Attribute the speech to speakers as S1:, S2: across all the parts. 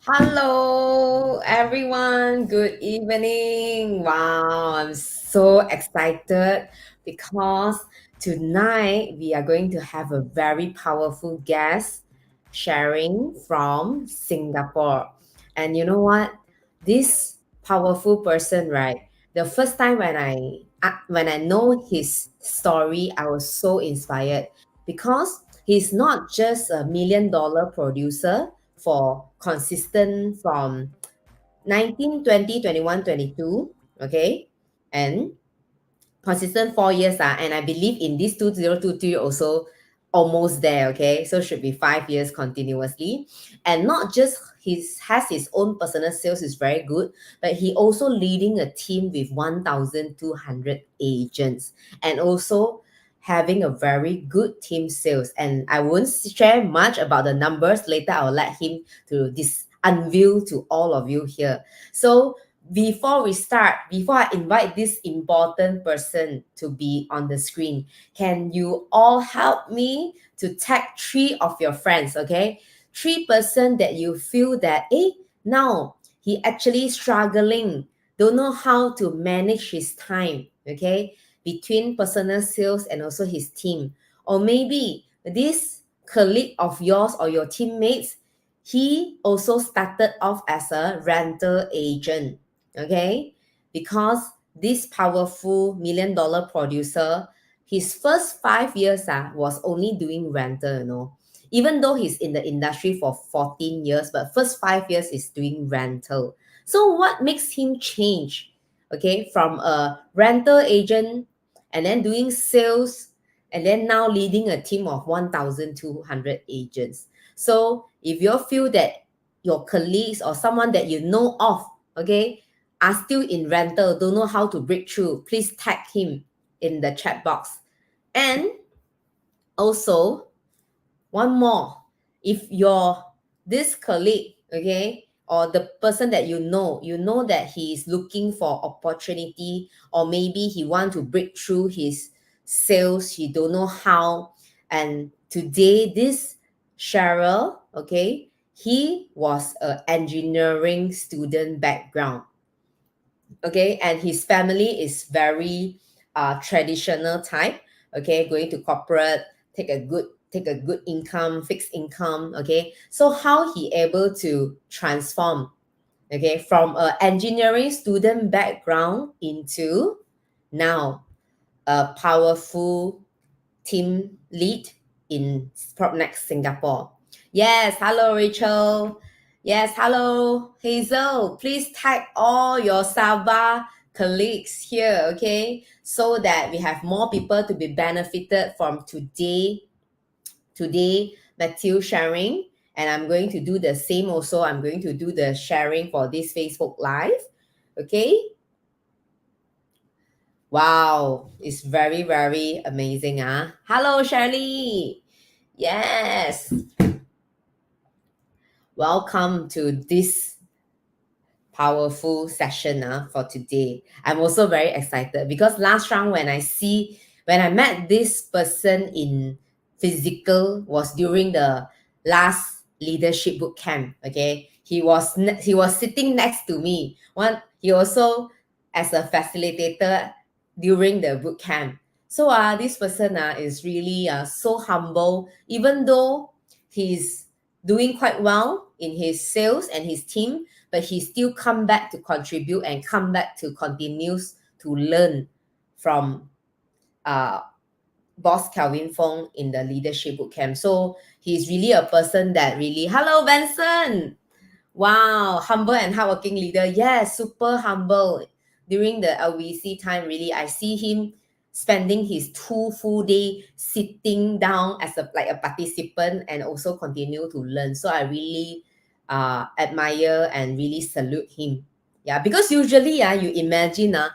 S1: Hello, everyone. Good evening. Wow, I'm so excited because tonight we are going to have a very powerful guest sharing from Singapore. And you know what? This powerful person, right? The first time when I know his story, I was so inspired because he's not just a $1 million producer for consistent from 19, 20, 21, 22, okay? And consistent 4 years, and I believe in this 2023 also almost there, okay? So should be 5 years continuously. And not just has his own personal sales is very good, but he also leading a team with 1,200 agents and also having a very good team sales. And I won't share much about the numbers. Later, I'll let him to unveil to all of you here. So before we start, before I invite this important person to be on the screen, can you all help me to tag 3 of your friends, okay? 3 person that you feel that, now he actually struggling, don't know how to manage his time, okay? Between personal sales and also his team. Or maybe this colleague of yours or your teammates, he also started off as a rental agent, okay? Because this powerful $1 million producer, his first 5 years was only doing rental. Even though he's in the industry for 14 years, but first 5 years is doing rental. So what makes him change, okay, from a rental agent and then doing sales and then now leading a team of 1,200 agents? So if you feel that your colleagues or someone that you know of, okay, are still in rental, don't know how to break through, please tag him in the chat box. And also, one more, if this colleague, okay, or the person that you know that he is looking for opportunity, or maybe he want to break through his sales, he don't know how. And today, this Cheryl, okay, he was an engineering student background. Okay, and his family is very traditional type. Okay, going to corporate, take a good income, fixed income. Okay, so how he able to transform, okay, from a engineering student background into now a powerful team lead in Propnex Singapore. Yes, hello Rachel. Yes, hello Hazel. Please tag all your Sabah colleagues here, okay? So that we have more people to be benefited from today Matthew sharing. And I'm going to do the same also. I'm going to do the sharing for this Facebook Live. Okay. Wow, it's very, very amazing. Hello, Shirley. Yes. Welcome to this powerful session for today. I'm also very excited because last round when I met this person in physical was during the last leadership boot camp. Okay, he was sitting next to me. He also as a facilitator during the boot camp. So this person is really so humble, even though he's doing quite well in his sales and his team, but he still come back to contribute and come back to continues to learn from uh, boss Calvin Fong in the leadership bootcamp. So he's really a person that really, hello Benson. Wow, humble and hardworking leader. Yes, super humble. During the LVC time, really, I see him spending his 2 full day sitting down as a participant and also continue to learn. So I really admire and really salute him. Yeah, because usually you imagine a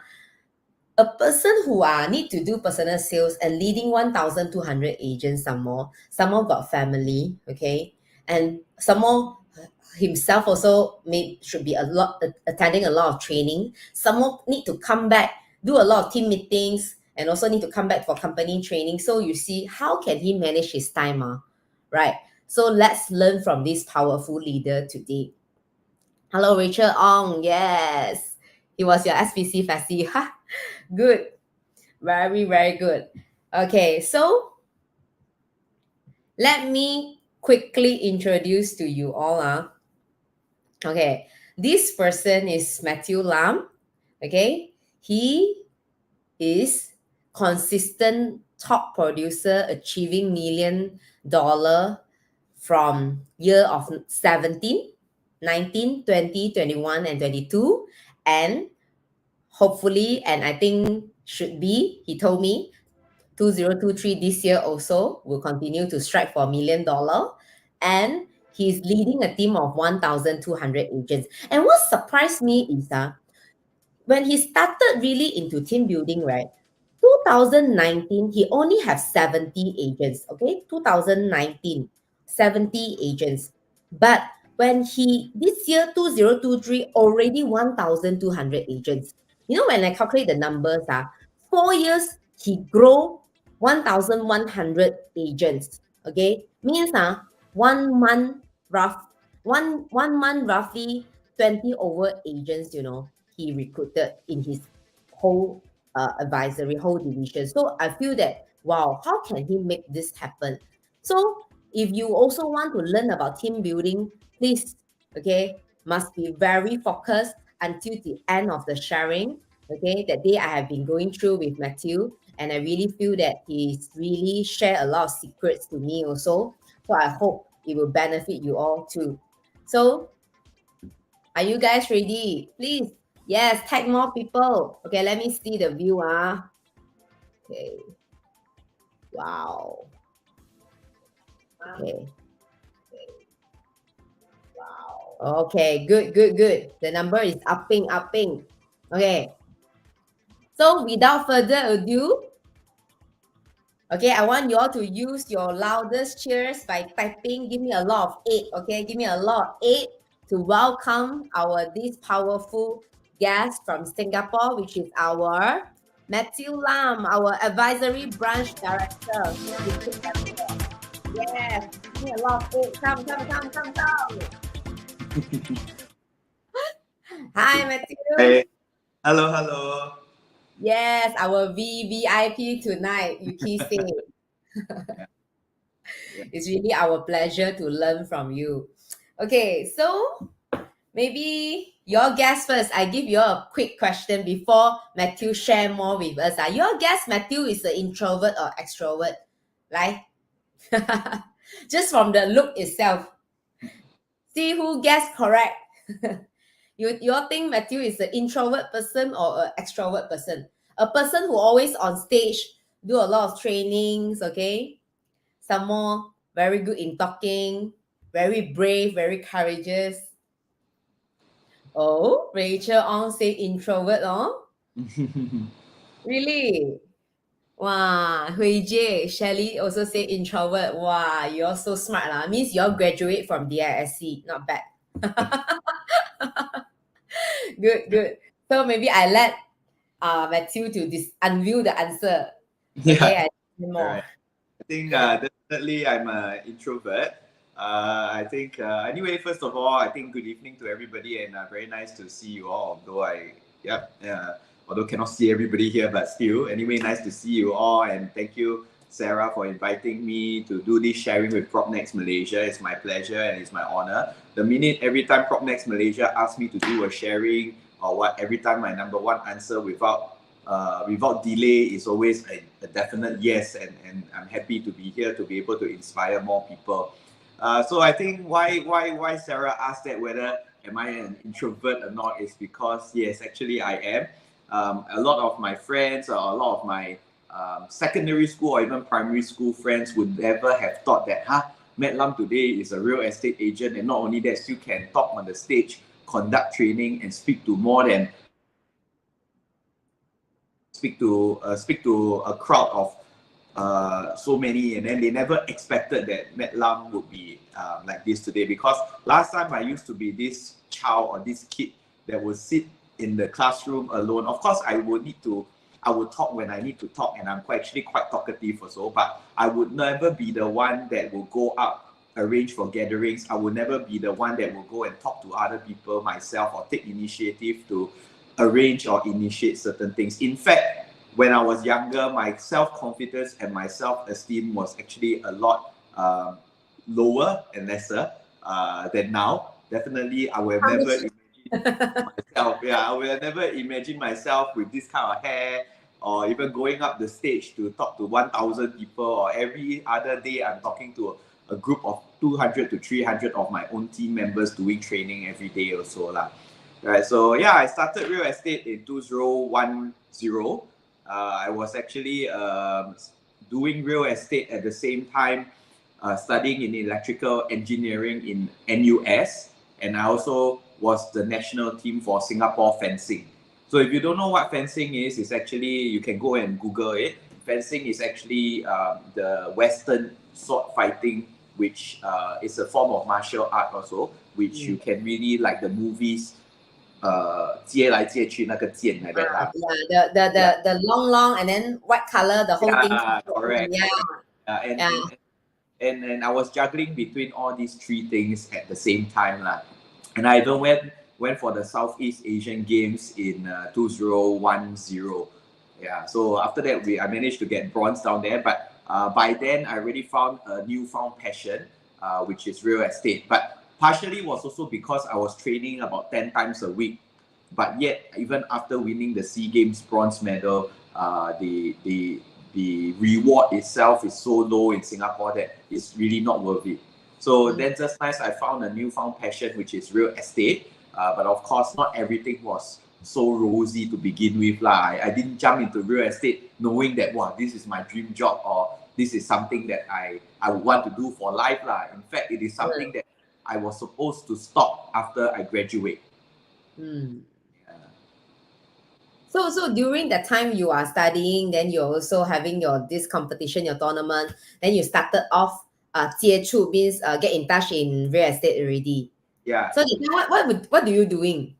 S1: person who need to do personal sales and leading 1,200 agents, some more got family, okay, and some more himself also should be attending a lot of training. Some more need to come back, do a lot of team meetings, and also need to come back for company training. So you see, how can he manage his time, right? So let's learn from this powerful leader today. Hello, Rachel Ong. Yes, he was your SPC Fassi. Good. Very, very good. Okay, so let me quickly introduce to you all. Okay, this person is Matthew Lam. Okay, he is consistent top producer achieving $1 million from year of 17, 19, 20, 21, and 22. And hopefully, and I think should be, he told me, 2023 this year also will continue to strike for $1 million. And he's leading a team of 1,200 agents. And what surprised me is when he started really into team building, right? 2019, he only have 70 agents, okay? 2019, 70 agents. But when this year, 2023, already 1,200 agents. You know, when I calculate the numbers, 4 years, he grow 1,100 agents, okay? Means 1 month, one month roughly 20 over agents, he recruited in his whole advisory, whole division. So I feel that, wow, how can he make this happen? So if you also want to learn about team building, please, okay, must be very focused until the end of the sharing. Okay, that day I have been going through with Matthew, and I really feel that he's really shared a lot of secrets to me also. So I hope it will benefit you all too. So are you guys ready? Please, yes, tag more people. Okay, let me see the view. Okay. Wow. Okay. Okay, good, good, good. The number is upping. Okay. So without further ado, okay, I want you all to use your loudest cheers by typing. Give me a lot of 8. Okay, give me a lot of 8 to welcome this powerful guest from Singapore, which is our Matthew Lam, our advisory branch director. Yes. A lot of it. Come. Hi, Matthew.
S2: Hey, hello.
S1: Yes, our VVIP tonight, 𝐿𝐾𝐸.
S2: Yeah, yeah.
S1: It's really our pleasure to learn from you. Okay, so maybe your guess first. I give you a quick question before Matthew share more with us. Your guess, Matthew, is an introvert or extrovert? Like, just from the look itself. See who guessed correct. You all think Matthew is an introvert person or an extrovert person? A person who always on stage, do a lot of trainings, okay? Some more very good in talking, very brave, very courageous. Oh, Rachel Ong say introvert, oh? Really? Wow, hui Shelly also say introvert. Wow, you're so smart. Means you all graduate from DISC. Not bad. Good. So maybe I let Matthew to unveil the answer. Okay,
S2: Yeah,
S1: I more.
S2: right. I think definitely I'm an introvert. I think anyway, first of all, I think good evening to everybody, and very nice to see you all. Although cannot see everybody here, but still, anyway, nice to see you all, and thank you, Sarah, for inviting me to do this sharing with PropNext Malaysia. It's my pleasure and it's my honor. Every time PropNext Malaysia asks me to do a sharing or what, every time my number one answer without delay is always a definite yes, and I'm happy to be here to be able to inspire more people. So I think why Sarah asked that, whether am I an introvert or not, is because yes, actually I am. A lot of my friends or a lot of my secondary school or even primary school friends would never have thought that Matt Lam today is a real estate agent, and not only that, still can talk on the stage, conduct training, and speak to a crowd of so many, and then they never expected that Matt Lam would be like this today. Because last time I used to be this child or this kid that would sit in the classroom alone. Of course, I would talk when I need to talk, and I'm actually quite talkative also, but I would never be the one that will go out, arrange for gatherings. I would never be the one that will go and talk to other people myself or take initiative to arrange or initiate certain things. In fact, when I was younger, my self-confidence and my self-esteem was actually a lot lower and lesser than now. Definitely, I would have never imagined myself. Yeah, I would have never imagined myself with this kind of hair, or even going up the stage to talk to 1,000 people, or every other day I'm talking to a group of 200 to 300 of my own team members doing training every day or so. Right, so yeah, I started real estate in 2010. I was actually doing real estate at the same time, studying in electrical engineering in NUS, and I also was the national team for Singapore fencing. So if you don't know what fencing is, it's actually, you can go and Google it. Fencing is actually the Western sword fighting, which is a form of martial art also, which you can really, like the movies, 接来接去那个剑 like that lah.
S1: Yeah, the long and then white color, the whole thing.
S2: Correct.
S1: Yeah.
S2: And I was juggling between all these three things at the same time lah. And I even went for the Southeast Asian Games in 2010. Yeah. So after that, I managed to get bronze down there. But by then, I already found a newfound passion, which is real estate. But partially was also because I was training about 10 times a week. But yet, even after winning the SEA Games bronze medal, the reward itself is so low in Singapore that it's really not worth it. So then just nice, I found a newfound passion, which is real estate. But of course, not everything was so rosy to begin with. I didn't jump into real estate knowing that, wow, this is my dream job, or this is something that I would want to do for life. In fact, it is something that I was supposed to stop after I graduate.
S1: So during that time you are studying, then you're also having this competition, your tournament, then you started off 接触 means get in touch in real estate already.
S2: Yeah.
S1: So what do you doing?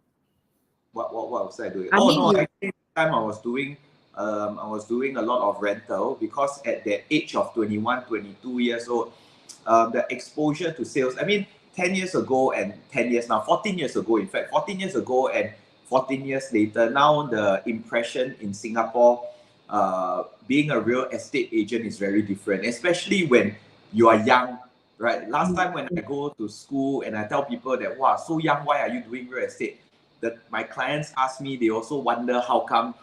S2: What was I doing? Actually, at the time I was doing a lot of rental, because at that age of 21, 22 years old, the exposure to sales. I mean, 10 years ago and 10 years now, 14 years ago, in fact, 14 years ago and 14 years later, now the impression in Singapore, being a real estate agent is very different, especially when you are young, right? Last time when I go to school and I tell people that, wow, so young, why are you doing real estate? That my clients ask me, they also wonder how come,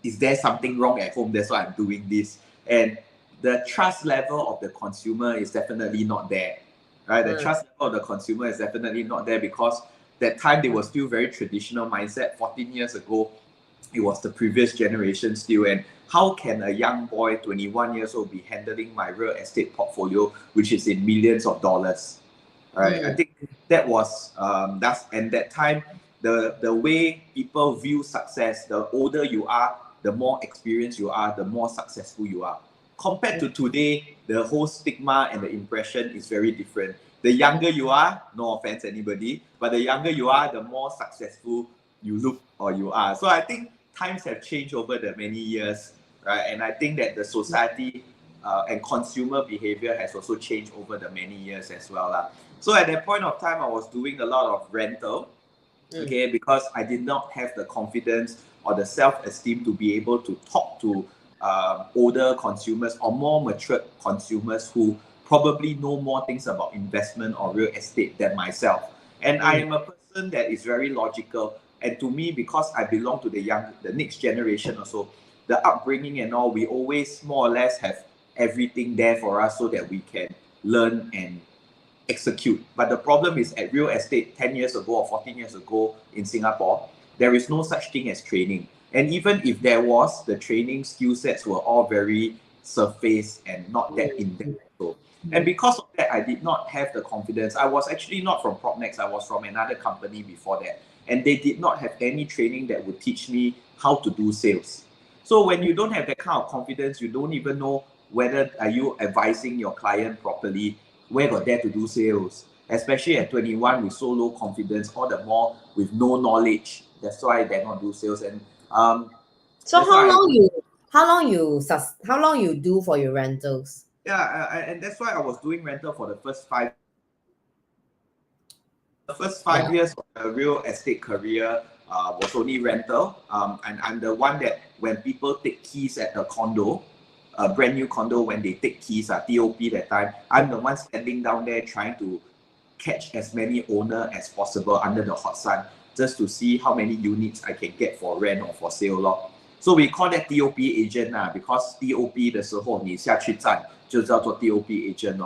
S2: is there something wrong at home? That's why I'm doing this. And the trust level of the consumer is definitely not there, right? The trust level of the consumer is definitely not there because that time they were still very traditional mindset. 14 years ago, it was the previous generation still. And how can a young boy, 21 years old, be handling my real estate portfolio, which is in millions of dollars, right? I think that was, and that time, the way people view success, the older you are, the more experienced you are, the more successful you are. Compared to today, the whole stigma and the impression is very different. The younger you are, no offense anybody, but the younger you are, the more successful you look or you are. So I think times have changed over the many years, right? And I think that the society and consumer behavior has also changed over the many years as well. So at that point of time, I was doing a lot of rental, okay, because I did not have the confidence or the self-esteem to be able to talk to older consumers or more mature consumers who probably know more things about investment or real estate than myself. And I am a person that is very logical. And to me, because I belong to the next generation also, the upbringing and all, we always more or less have everything there for us so that we can learn and execute. But the problem is at real estate 10 years ago or 14 years ago in Singapore, there is no such thing as training. And even if there was, the training skill sets were all very surface and not that in-depth. And because of that, I did not have the confidence. I was actually not from Propnex, I was from another company before that. And they did not have any training that would teach me how to do sales. So when you don't have that kind of confidence, you don't even know whether are you advising your client properly, where got there to do sales, especially at 21 with so low confidence, all the more with no knowledge. That's why they not do sales. And
S1: so how long you do for your rentals?
S2: Yeah, and that's why I was doing rental for the first 5 years of the real estate career was only rental. And I'm the one that when people take keys at the condo, a brand new condo, when they take keys at TOP that time, I'm the one standing down there trying to catch as many owners as possible under the hot sun, just to see how many units I can get for rent or for sale. So we call that TOP agent because TOP 的时候你下去站就叫做 TOP agent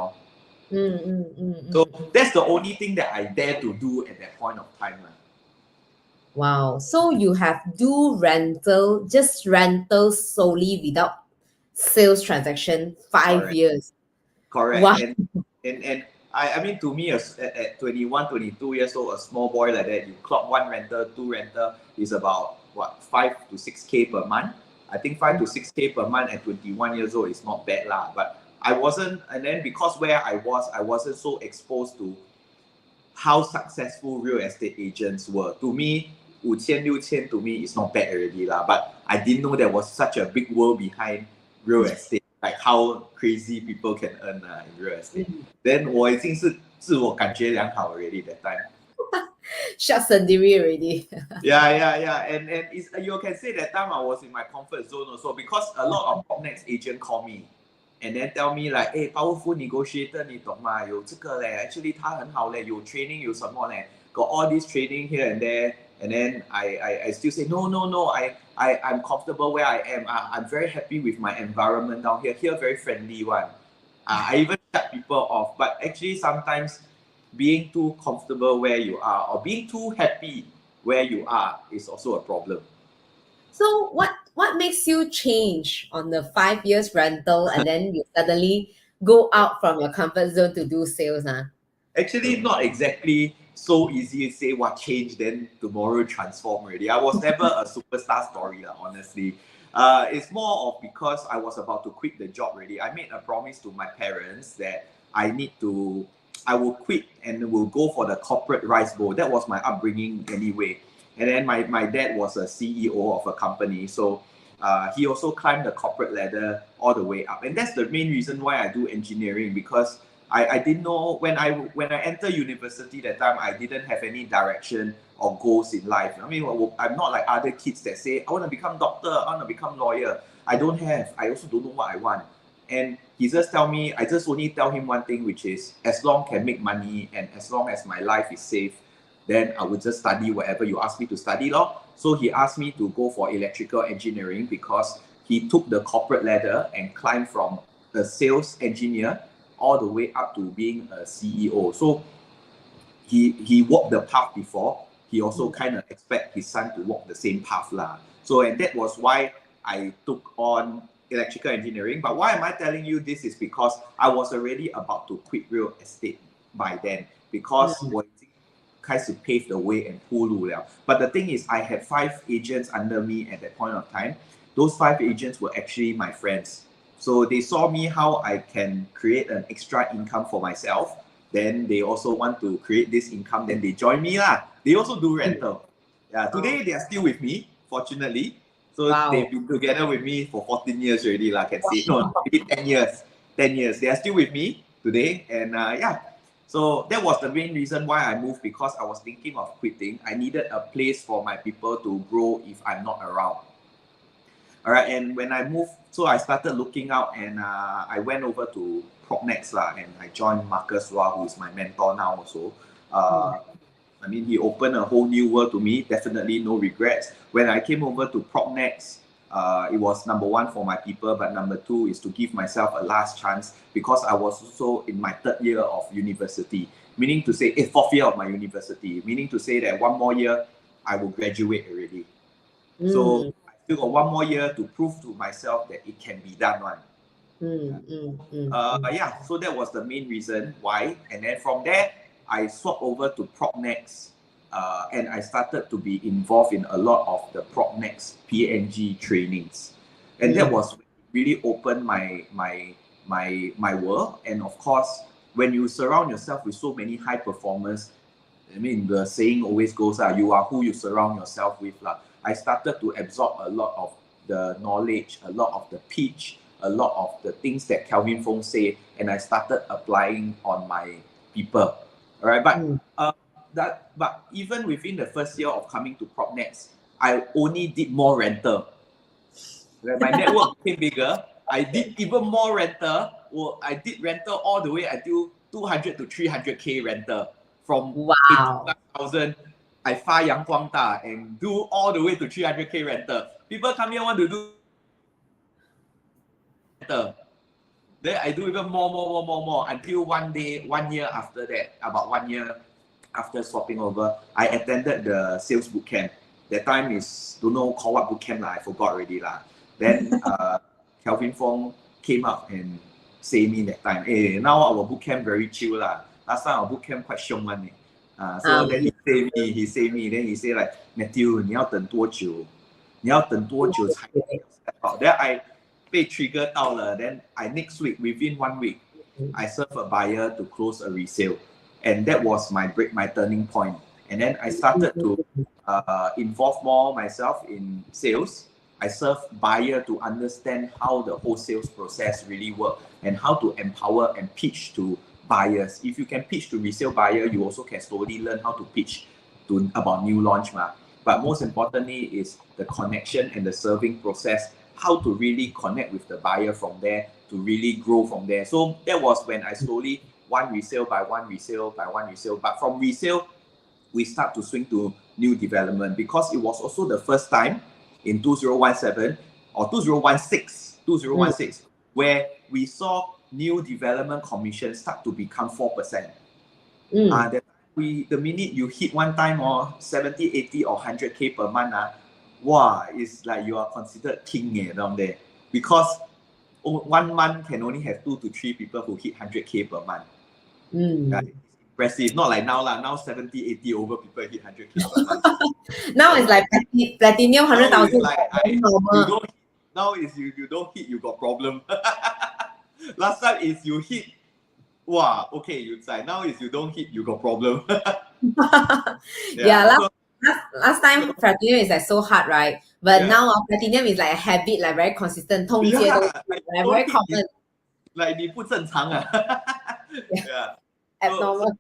S2: So that's the only thing that I dare to do at that point of time.
S1: Wow. So you have just rental solely without sales transaction 5 years.
S2: Correct.
S1: Wow.
S2: And I mean, to me, at 21, 22 years old, a small boy like that, you clock 1 rental, 2 rental is about, what, 5 to 6K per month? I think 5 to 6K per month at 21 years old is not bad. But I wasn't, and then because where I wasn't so exposed to how successful real estate agents were. To me, 5,000, 6,000 to me is not bad already. But I didn't know there was such a big world behind real estate. Like how crazy people can earn in real estate. Then 我已经是自我感觉良好 already that time.
S1: Shucks and dairy already.
S2: Yeah. And it's, you can say that time I was in my comfort zone also because a lot of Propnex agent call me and then tell me like, hey, powerful negotiator 你懂吗？有这个嘞 actually 他很好嘞，有 training 有什么嘞 got all this training here and there. And then I still say, no, I'm comfortable where I am. I'm very happy with my environment down here. Here, very friendly one. I even shut people off. But actually, sometimes being too comfortable where you are or being too happy where you are is also a problem.
S1: So what makes you change on the 5 years rental and then you suddenly go out from your comfort zone to do sales?
S2: Actually, not exactly so easy to say what change then tomorrow transform already. I was never a superstar story, honestly. It's more of because I was about to quit the job already. I made a promise to my parents that I will quit and will go for the corporate rice bowl. That was my upbringing anyway. And then my dad was a CEO of a company. So he also climbed the corporate ladder all the way up. And that's the main reason why I do engineering, because I didn't know when I entered university that time, I didn't have any direction or goals in life. I mean, I'm not like other kids that say, I want to become doctor, I want to become lawyer. I don't have. I also don't know what I want. And he just tell me, I just only tell him one thing, which is as long can make money and as long as my life is safe, then I would just study whatever you ask me to study lor. So he asked me to go for electrical engineering because he took the corporate ladder and climbed from a sales engineer all the way up to being a CEO. So he walked the path before. He also kind of expect his son to walk the same path lah. So and that was why I took on electrical engineering. But why am I telling you this is because I was already about to quit real estate by then because 我已经开始 pave the way and 铺路了. But the thing is, I had 5 agents under me at that point of time. Those 5 agents were actually my friends. So they saw me how I can create an extra income for myself. Then they also want to create this income. Then they join me lah. They also do rental. Yeah, today they are still with me, fortunately. So they've been together with me for 14 years already lah. Can say no, maybe 10 years. 10 years. They are still with me today, and yeah. So that was the main reason why I moved, because I was thinking of quitting. I needed a place for my people to grow if I'm not around. All right, and when I moved, so I started looking out, and I went over to Propnex lah, and I joined Marcus Wah, who is my mentor now also. I mean, he opened a whole new world to me, definitely no regrets. When I came over to Propnex, it was number 1 for my people, but number 2 is to give myself a last chance, because I was also in my 3rd year of university, meaning to say, 4th year of my university, meaning to say that 1 more year, I will graduate already. So I still got 1 more year to prove to myself that it can be done one. Yeah, so that was the main reason why. And then from there, I swapped over to Propnex, and I started to be involved in a lot of the Propnex PNG trainings. And that was really opened my world. And of course, when you surround yourself with so many high performers, I mean, the saying always goes, you are who you surround yourself with. I started to absorb a lot of the knowledge, a lot of the pitch, a lot of the things that Kelvin Fong said, and I started applying on my people. All right, but even within the 1st year of coming to Propnex, I only did more rental. Right? My network became bigger. I did even more rental. Well, I did rental all the way until 200 to 300K rental. From 85,000, I far Yang Guang Da and do all the way to 300K rental. People come here want to do rental. Then I do even more until one day, 1 year after that, about 1 year after swapping over, I attended the sales bootcamp. That time is, don't know call what bootcamp lah, I forgot already lah. Then Kelvin Fong came up and say me that time, hey, now our bootcamp very chill lah. Last time our bootcamp quite 凶 one. So then he say me, then he say like, Matthew, 你要等多久？你要等多久才 step out? Then I 被 trigger 到了 then I next week, within 1 week, I serve a buyer to close a resale. And that was my turning point. And then I started to involve more myself in sales. I serve buyer to understand how the whole sales process really works and how to empower and pitch to buyers. If you can pitch to resale buyer, you also can slowly learn how to pitch to about new launch. But most importantly is the connection and the serving process, how to really connect with the buyer from there to really grow from there. So that was when I slowly, one resale by one resale by one resale. But from resale, we start to swing to new development, because it was also the first time in 2017 or 2016, where we saw new development commission start to become 4%. That the minute you hit one time or 70, 80 or 100K per month, wow, it's like you are considered king down there, because 1 month can only have 2 to 3 people who hit 100K per month. It's impressive. Not like now lah. Now 70, 80 over people hit 100K per month.
S1: Now it's like platinum 100,000.
S2: Now is you don't hit, you got problem. Last time is you hit, wow, okay, you say. Now is you don't hit, you got problem.
S1: Last time platinum is like so hard, right? But now platinum is like a habit, like very consistent. Very common.
S2: like 你不正常啊。Yeah.
S1: Abnormal.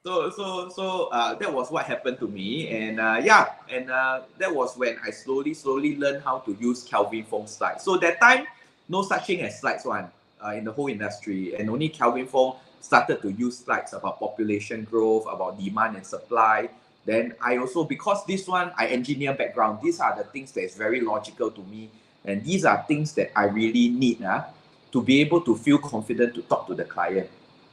S2: That was what happened to me, and that was when I slowly learned how to use Kelvin Fong slides. So that time, no such thing as slides one in the whole industry, and only Kelvin Fong started to use slides about population growth, about demand and supply. Then I also, because this one I engineer background, these are the things that is very logical to me, and these are things that I really need to be able to feel confident to talk to the client.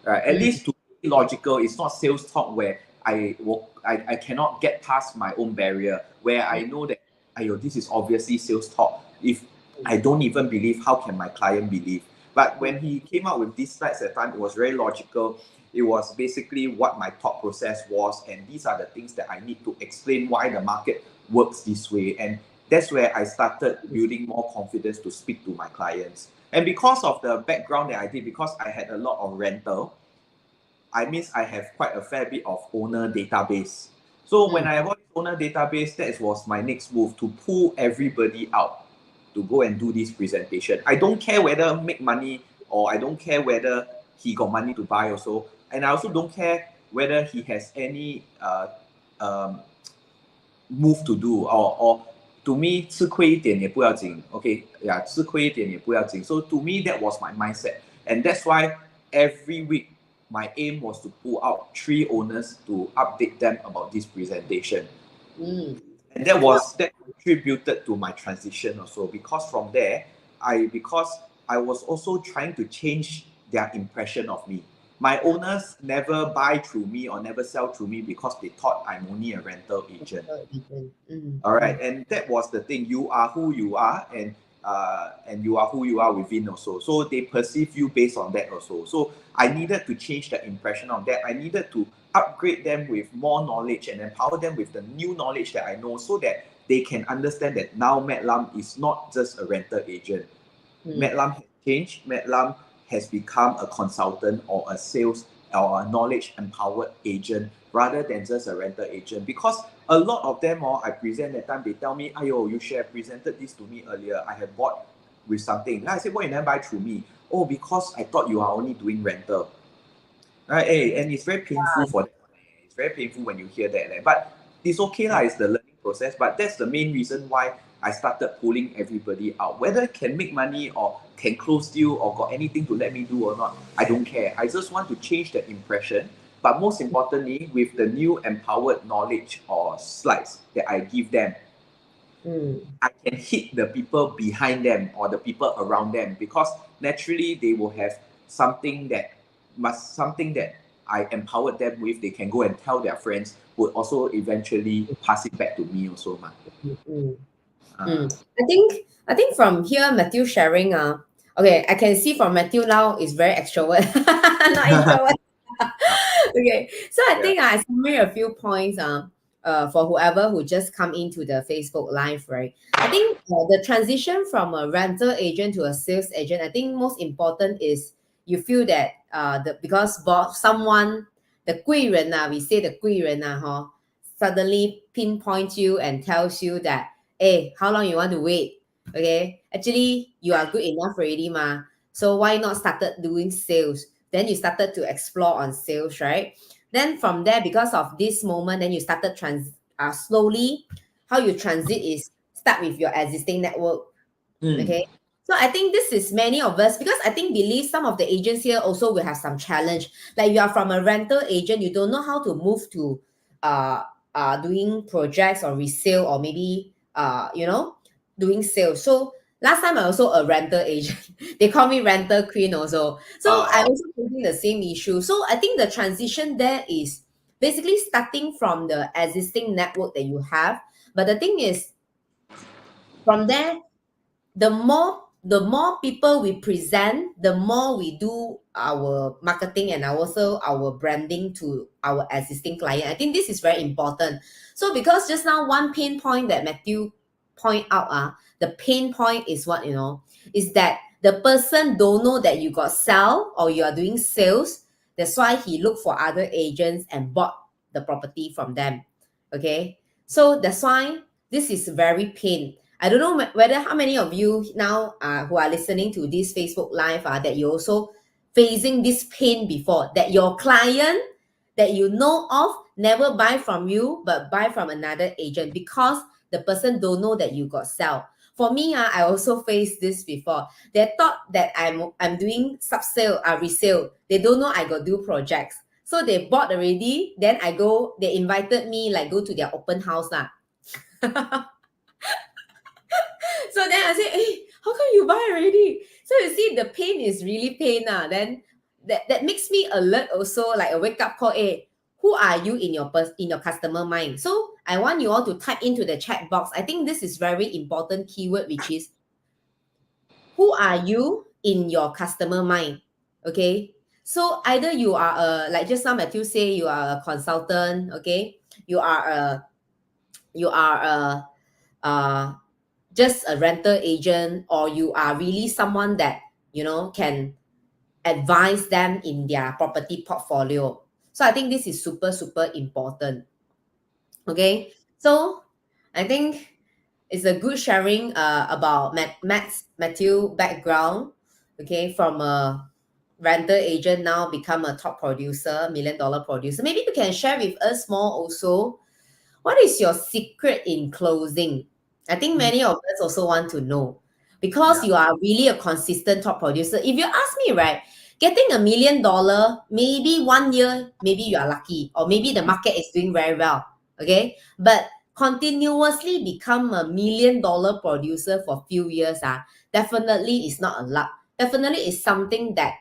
S2: At least to be logical, it's not sales talk where I cannot get past my own barrier, where I know that this is obviously sales talk. If I don't even believe, how can my client believe? But when he came out with these slides at the time, it was very logical. It was basically what my thought process was, and these are the things that I need to explain why the market works this way. And that's where I started building more confidence to speak to my clients. And because of the background that I did, because I had a lot of rental, I have quite a fair bit of owner database. So when I got owner database, that was my next move, to pull everybody out to go and do this presentation. I don't care whether make money, or I don't care whether he got money to buy also. And I also don't care whether he has any move to do, or to me, 吃亏一点也不要紧. Okay, yeah, 吃亏一点也不要紧. So to me, that was my mindset. And that's why every week, my aim was to pull out 3 owners to update them about this presentation. And that contributed to my transition also, because from there, because I was also trying to change their impression of me. My owners never buy through me or never sell through me because they thought I'm only a rental agent. All right, and that was the thing. You are who you are, and you are who you are within also. So they perceive you based on that also. So I needed to change the impression of that. I needed to upgrade them with more knowledge and empower them with the new knowledge that I know, so that they can understand that now Matt Lam is not just a rental agent. Matt Lam has changed. Matt Lam has become a consultant or a sales or a knowledge empowered agent rather than just a rental agent. Because a lot of them, I present that time, they tell me, "Ayo, you should have presented this to me earlier. I have bought with something." And I said, "Why you never buy through me?" "Oh, because I thought you are only doing rental." Right? And it's very painful for them. It's very painful when you hear that. But it's okay, it's the learning process. But that's the main reason why I started pulling everybody out. Whether it can make money or can close deal or got anything to let me do or not, I don't care. I just want to change the impression. But most importantly, with the new empowered knowledge or slides that I give them, I can hit the people behind them or the people around them, because naturally they will have something that I empowered them with. They can go and tell their friends, would also eventually pass it back to me also.
S1: I think from here, Matthew sharing, okay, I can see from Matthew now is very extrovert, not introvert. Okay, so I think I summary a few points for whoever who just come into the Facebook Live, right? I think the transition from a rental agent to a sales agent, I think most important is you feel that because someone, the 贵人 we say the 贵人 suddenly pinpoint you and tells you that, hey, how long you want to wait? Okay, actually you are good enough already, ma. So why not started doing sales? Then you started to explore on sales, right? Then from there, because of this moment, then you started slowly. How you transit is start with your existing network. Okay. So I think this is many of us, because I think believe some of the agents here also will have some challenge. Like you are from a rental agent, you don't know how to move to doing projects or resale, or maybe doing sales. So last time I also a rental agent. They call me rental queen also. So I also facing the same issue. So I think the transition there is basically starting from the existing network that you have. But the thing is, from there, the more people we present, the more we do our marketing and also our branding to our existing client. I think this is very important. So because just now one pain point that Matthew point out, the pain point is what, is that the person don't know that you got sell or you are doing sales. That's why he looked for other agents and bought the property from them. Okay, so that's why this is very pain. I don't know whether how many of you now who are listening to this Facebook Live that you also facing this pain before, that your client that you know of never buy from you but buy from another agent because the person don't know that you got sell. For me, I also faced this before. They thought that I'm doing sub-sale, resale. They don't know I got do projects. So they bought already. Then they invited me like go to their open house lah. So then I say, hey, how come you buy already? So you see, the pain is really pain. Then that makes me alert also, like a wake up call. Hey, who are you in your customer mind? So I want you all to type into the chat box. I think this is very important keyword, which is who are you in your customer mind? Okay. So either you are like just now Matthew say you are a consultant, okay? You are a just a rental agent, or you are really someone that can advise them in their property portfolio. So I think this is super super important. Okay, so I think it's a good sharing about Matthew background. Okay, from a rental agent now become a top producer, $1 million producer. Maybe you can share with us more also. What is your secret in closing? I think many of us also want to know, because
S2: Yeah.
S1: you are really a consistent top producer. If you ask me, right, getting $1 million, maybe 1 year, maybe you are lucky, or maybe the market is doing very well. Okay. But continuously become a $1 million producer for few years, definitely is not a luck. Definitely is something that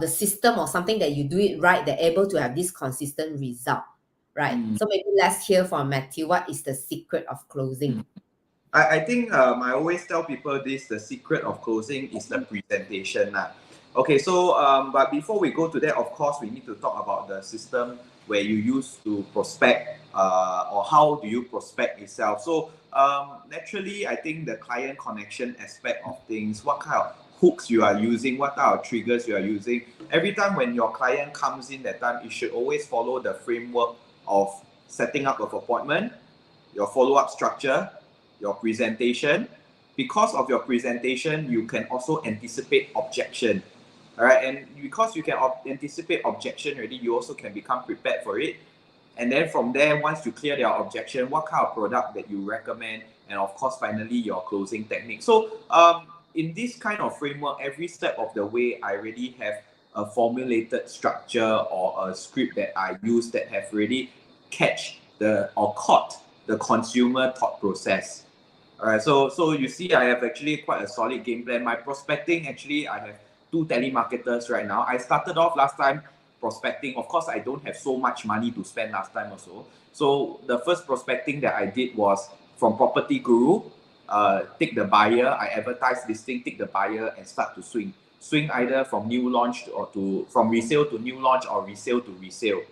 S1: the system or something that you do it right, they're able to have this consistent result. Right.
S2: Mm.
S1: So maybe let's hear from Matthew. What is the secret of closing?
S2: I think I always tell people this: the secret of closing is the presentation. Okay, so but before we go to that, of course, we need to talk about the system where you use to prospect or how do you prospect itself. So naturally, I think the client connection aspect of things, what kind of hooks you are using, what kind of triggers you are using. Every time when your client comes in, that time you should always follow the framework of setting up an appointment, your follow-up structure, your presentation. Because of your presentation, you can also anticipate objection. All right, and because you can anticipate objection already, you also can become prepared for it. And then from there, once you clear their objection, what kind of product that you recommend, and of course, finally, your closing technique. So in this kind of framework, every step of the way, I already have a formulated structure or a script that I use that have really caught the consumer thought process. All right, so you see, I have actually quite a solid game plan. My prospecting, actually, I have 2 telemarketers right now. I started off last time prospecting. Of course, I don't have so much money to spend last time also. So the first prospecting that I did was from Property Guru. Take the buyer, I advertise listing, take the buyer, and start to swing. Swing either from new launch from resale to new launch, or resale to resale.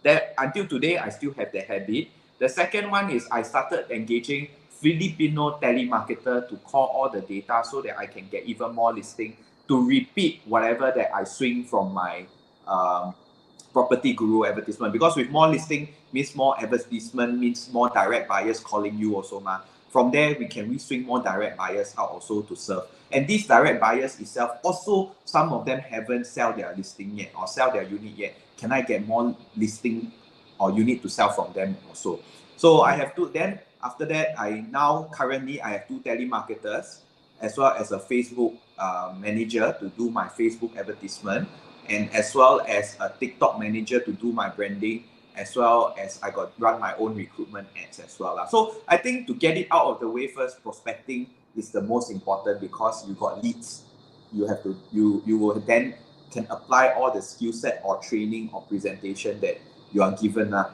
S2: That until today, I still have that habit. The second one is I started engaging Filipino telemarketer to call all the data so that I can get even more listing to repeat whatever that I swing from my Property Guru advertisement. Because with more listing means more advertisement, means more direct buyers calling you also. From there, we can swing more direct buyers out also to serve. And these direct buyers itself, also some of them haven't sell their listing yet or sell their unit yet. Can I get more listing or unit to sell from them also? So I have to then. After that, currently I have 2 telemarketers as well as a Facebook manager to do my Facebook advertisement, and as well as a TikTok manager to do my branding, as well as I run my own recruitment ads as well. So I think to get it out of the way first, prospecting is the most important, because you got leads. You will then can apply all the skill set or training or presentation that you are given. All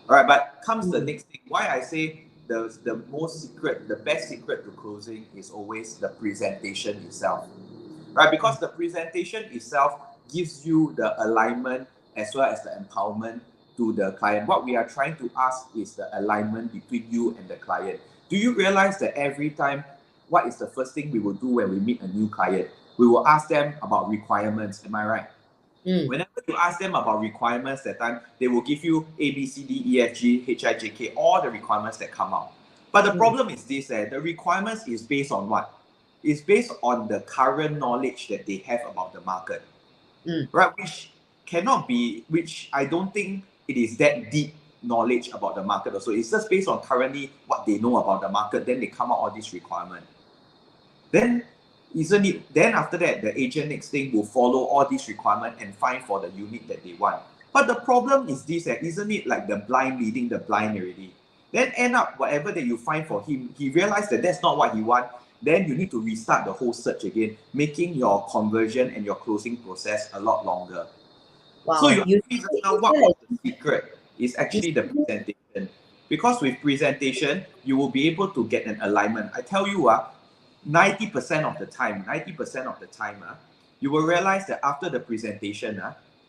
S2: right, but comes the next thing. Why I say the best secret to closing is always the presentation itself, right? Because the presentation itself gives you the alignment as well as the empowerment to the client. What we are trying to ask is the alignment between you and the client. Do you realize that every time, what is the first thing we will do when we meet a new client? We will ask them about requirements. Am I right? Whenever you ask them about requirements, that time they will give you A, B, C, D, E, F, G, H, I, J, K, all the requirements that come out. But the problem is this, the requirements is based on what? It's based on the current knowledge that they have about the market, right? Which I don't think it is that deep knowledge about the market also. It's just based on currently what they know about the market, then they come out all these requirements. Then after that, the agent next thing will follow all these requirements and find for the unit that they want. But the problem is this, isn't it like the blind leading the blind already? Then end up whatever that you find for him, he realized that that's not what he wants. Then you need to restart the whole search again, making your conversion and your closing process a lot longer.
S1: Wow.
S2: So you asked me just now, what was the secret? Is actually the presentation. Because with presentation, you will be able to get an alignment. I tell you, 90% of the time, you will realize that after the presentation,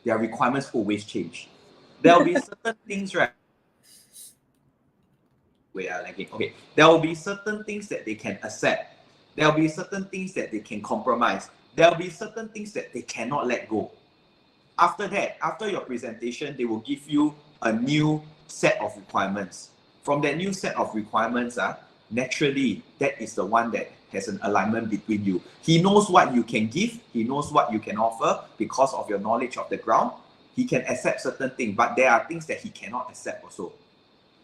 S2: their requirements always change. There will be certain things, right? Okay. There will be certain things that they can accept. There will be certain things that they can compromise. There will be certain things that they cannot let go. After that, after your presentation, they will give you a new set of requirements. From that new set of requirements, naturally, that is the one that has an alignment between you. He knows what you can give. He knows what you can offer because of your knowledge of the ground. He can accept certain things, but there are things that he cannot accept also.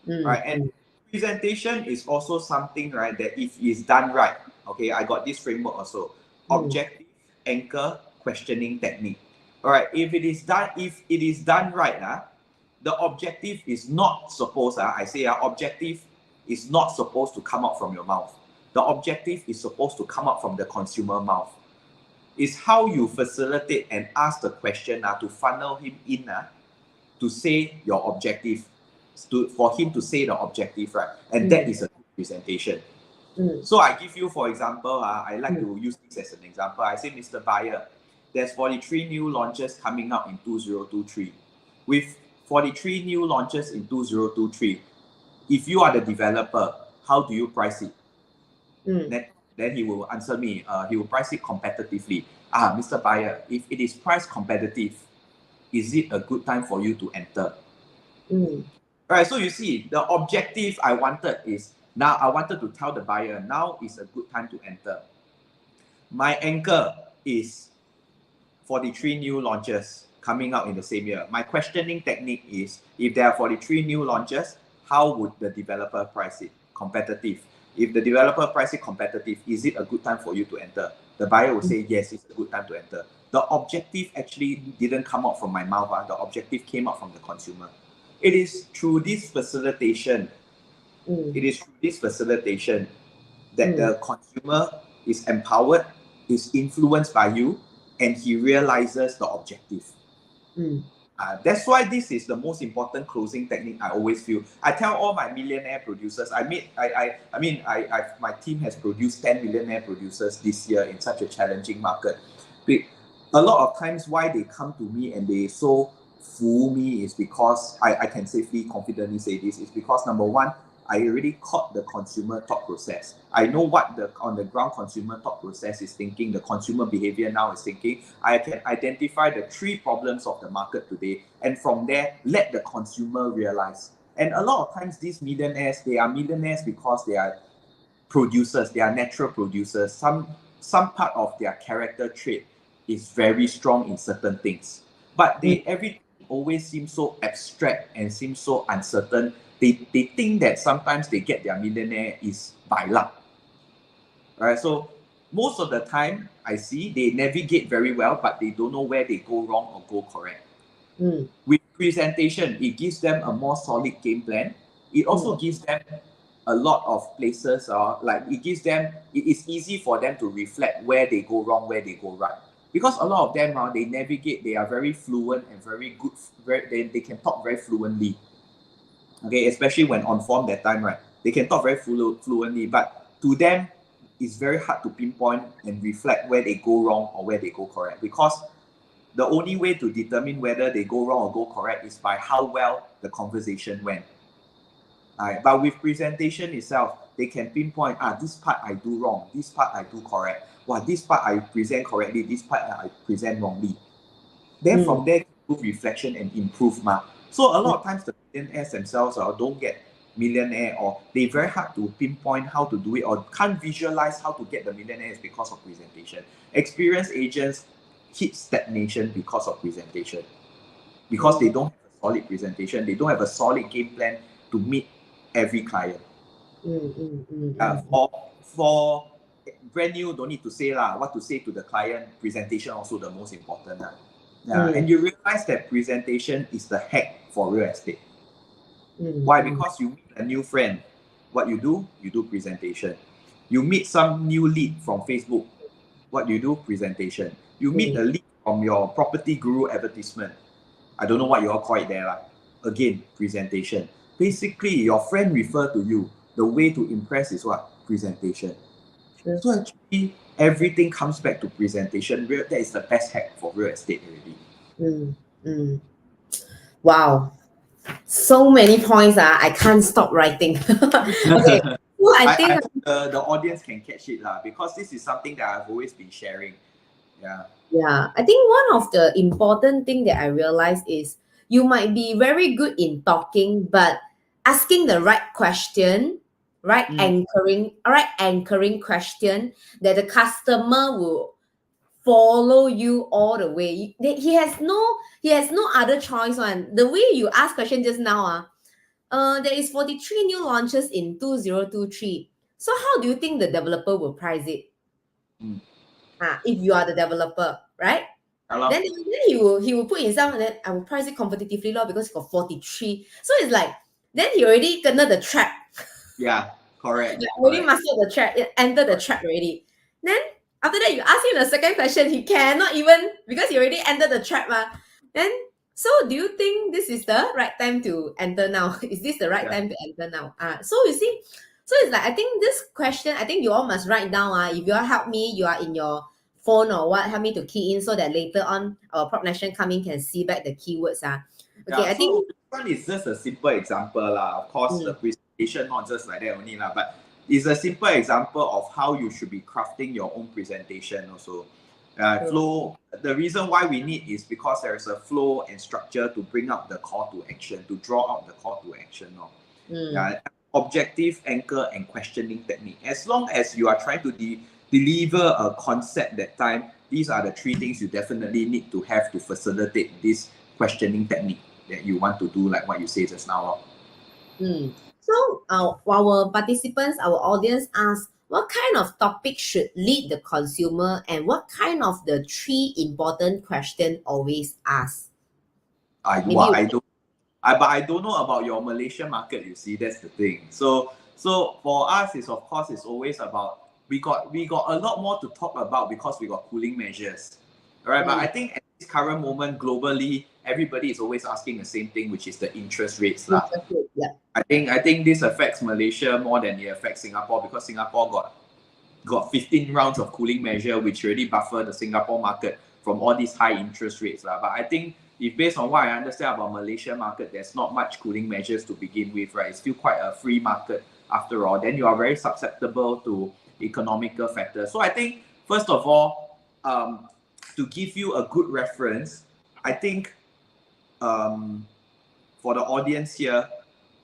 S2: Right? And presentation is also something, right, that if it's done right, okay, I got this framework also. Objective, anchor, questioning technique. All right, if it is done right, the objective is not supposed, objective is not supposed to come out from your mouth. The objective is supposed to come out from the consumer mouth. It's how you facilitate and ask the question to funnel him in to say your objective, for him to say the objective, right? And that is a presentation. So I give you, for example, I like to use this as an example. I say, Mr. Buyer, there's 43 new launches coming out in 2023. With 43 new launches in 2023, if you are the developer, how do you price it? Then he will answer me, he will price it competitively. Mr. Buyer, if it is priced competitive, is it a good time for you to enter? Right, so you see, the objective I wanted is, now I wanted to tell the buyer, now is a good time to enter. My anchor is 43 new launches coming out in the same year. My questioning technique is, if there are 43 new launches, how would the developer price it? Competitive. If the developer price it competitive, is it a good time for you to enter? The buyer will say, yes, it's a good time to enter. The objective actually didn't come out from my mouth. The objective came out from the consumer. It is through this facilitation, that the consumer is empowered, is influenced by you, and he realizes the objective. That's why this is the most important closing technique. I always feel. I tell all my millionaire producers. My team has produced 10 millionaire producers this year in such a challenging market. A lot of times, why they come to me and they so fool me is because I can safely, confidently say this. Is because number one, I already caught the consumer thought process. I know what the on the ground consumer thought process is thinking, the consumer behavior now is thinking. I can identify the 3 problems of the market today, and from there, let the consumer realize. And a lot of times, these millionaires, they are millionaires because they are producers, they are natural producers. Some part of their character trait is very strong in certain things. But everything always seems so abstract and seems so uncertain. They think that sometimes they get their millionaire is by luck. Right? So most of the time, I see they navigate very well, but they don't know where they go wrong or go correct. With presentation, it gives them a more solid game plan. It also gives them a lot of places, it is easy for them to reflect where they go wrong, where they go right. Because a lot of them, they navigate, they are very fluent and very good, they can talk very fluently. Okay, especially when on form that time, right? They can talk very fluently, but to them, it's very hard to pinpoint and reflect where they go wrong or where they go correct. Because the only way to determine whether they go wrong or go correct is by how well the conversation went. But with presentation itself, they can pinpoint, this part I do wrong, this part I do correct. This part I present correctly, this part I present wrongly. Then from there, improve reflection and improve. So a lot of times the millionaires themselves don't get millionaire, or they're very hard to pinpoint how to do it, or can't visualize how to get the millionaires because of presentation. Experienced agents hit stagnation because of presentation, because they don't have a solid presentation, they don't have a solid game plan to meet every client. For brand new, don't need to say what to say to the client. Presentation also the most important. And you realize that presentation is the hack for real estate. Why? Because you meet a new friend, what you do presentation. You meet some new lead from Facebook, what you do? Presentation. You meet a lead from your property guru advertisement. I don't know what you all call it there. Again, presentation. Basically, your friend refer to you. The way to impress is what? Presentation. Sure. So actually, everything comes back to presentation. That is the best hack for real estate already.
S1: Wow. So many points. I can't stop writing. Okay. Well, I think
S2: the audience can catch it because this is something that I've always been sharing.
S1: Yeah, I think one of the important thing that I realized is you might be very good in talking, but asking the right question, anchoring question that the customer will follow you all the way. He has no other choice. The way you ask question just now, there is 43 new launches in 2023. So how do you think the developer will price it? If you are the developer, right?
S2: Hello?
S1: Then he will put in some, then I will price it competitively because he got 43. So it's like, then he already kena the trap.
S2: Yeah, correct.
S1: Already mastered the trap, enter the trap already. Then after that, you ask him the second question, he cannot even, because he already entered the trap. Then, so do you think this is the right time to enter now? Is this the right time to enter now? So you see, so it's like, I think this question, I think you all must write down. If you all help me, you are in your phone or what, help me to key in so that later on our prop nation coming can see back the keywords. Okay, I think
S2: this one is just a simple example. Of course, the presentation not just like that only, but it's a simple example of how you should be crafting your own presentation also. Flow, the reason why we need is because there is a flow and structure to bring up the call to action, to draw out the call to action. Objective, anchor, and questioning technique. As long as you are trying to deliver a concept that time, these are the three things you definitely need to have to facilitate this questioning technique that you want to do, like what you say just now.
S1: So our participants, our audience ask, what kind of topic should lead the consumer, and what kind of the three important questions always ask?
S2: I don't know about your Malaysian market. You see, that's the thing. So for us, it's of course it's always about we got a lot more to talk about because we got cooling measures, right? But I think at this current moment globally, everybody is always asking the same thing, which is the interest rates. I think this affects Malaysia more than it affects Singapore, because Singapore got 15 rounds of cooling measure, which already buffer the Singapore market from all these high interest rates. But I think if based on what I understand about Malaysia market, there's not much cooling measures to begin with, right? It's still quite a free market after all. Then you are very susceptible to economical factors. So I think, first of all, to give you a good reference, I think for the audience here,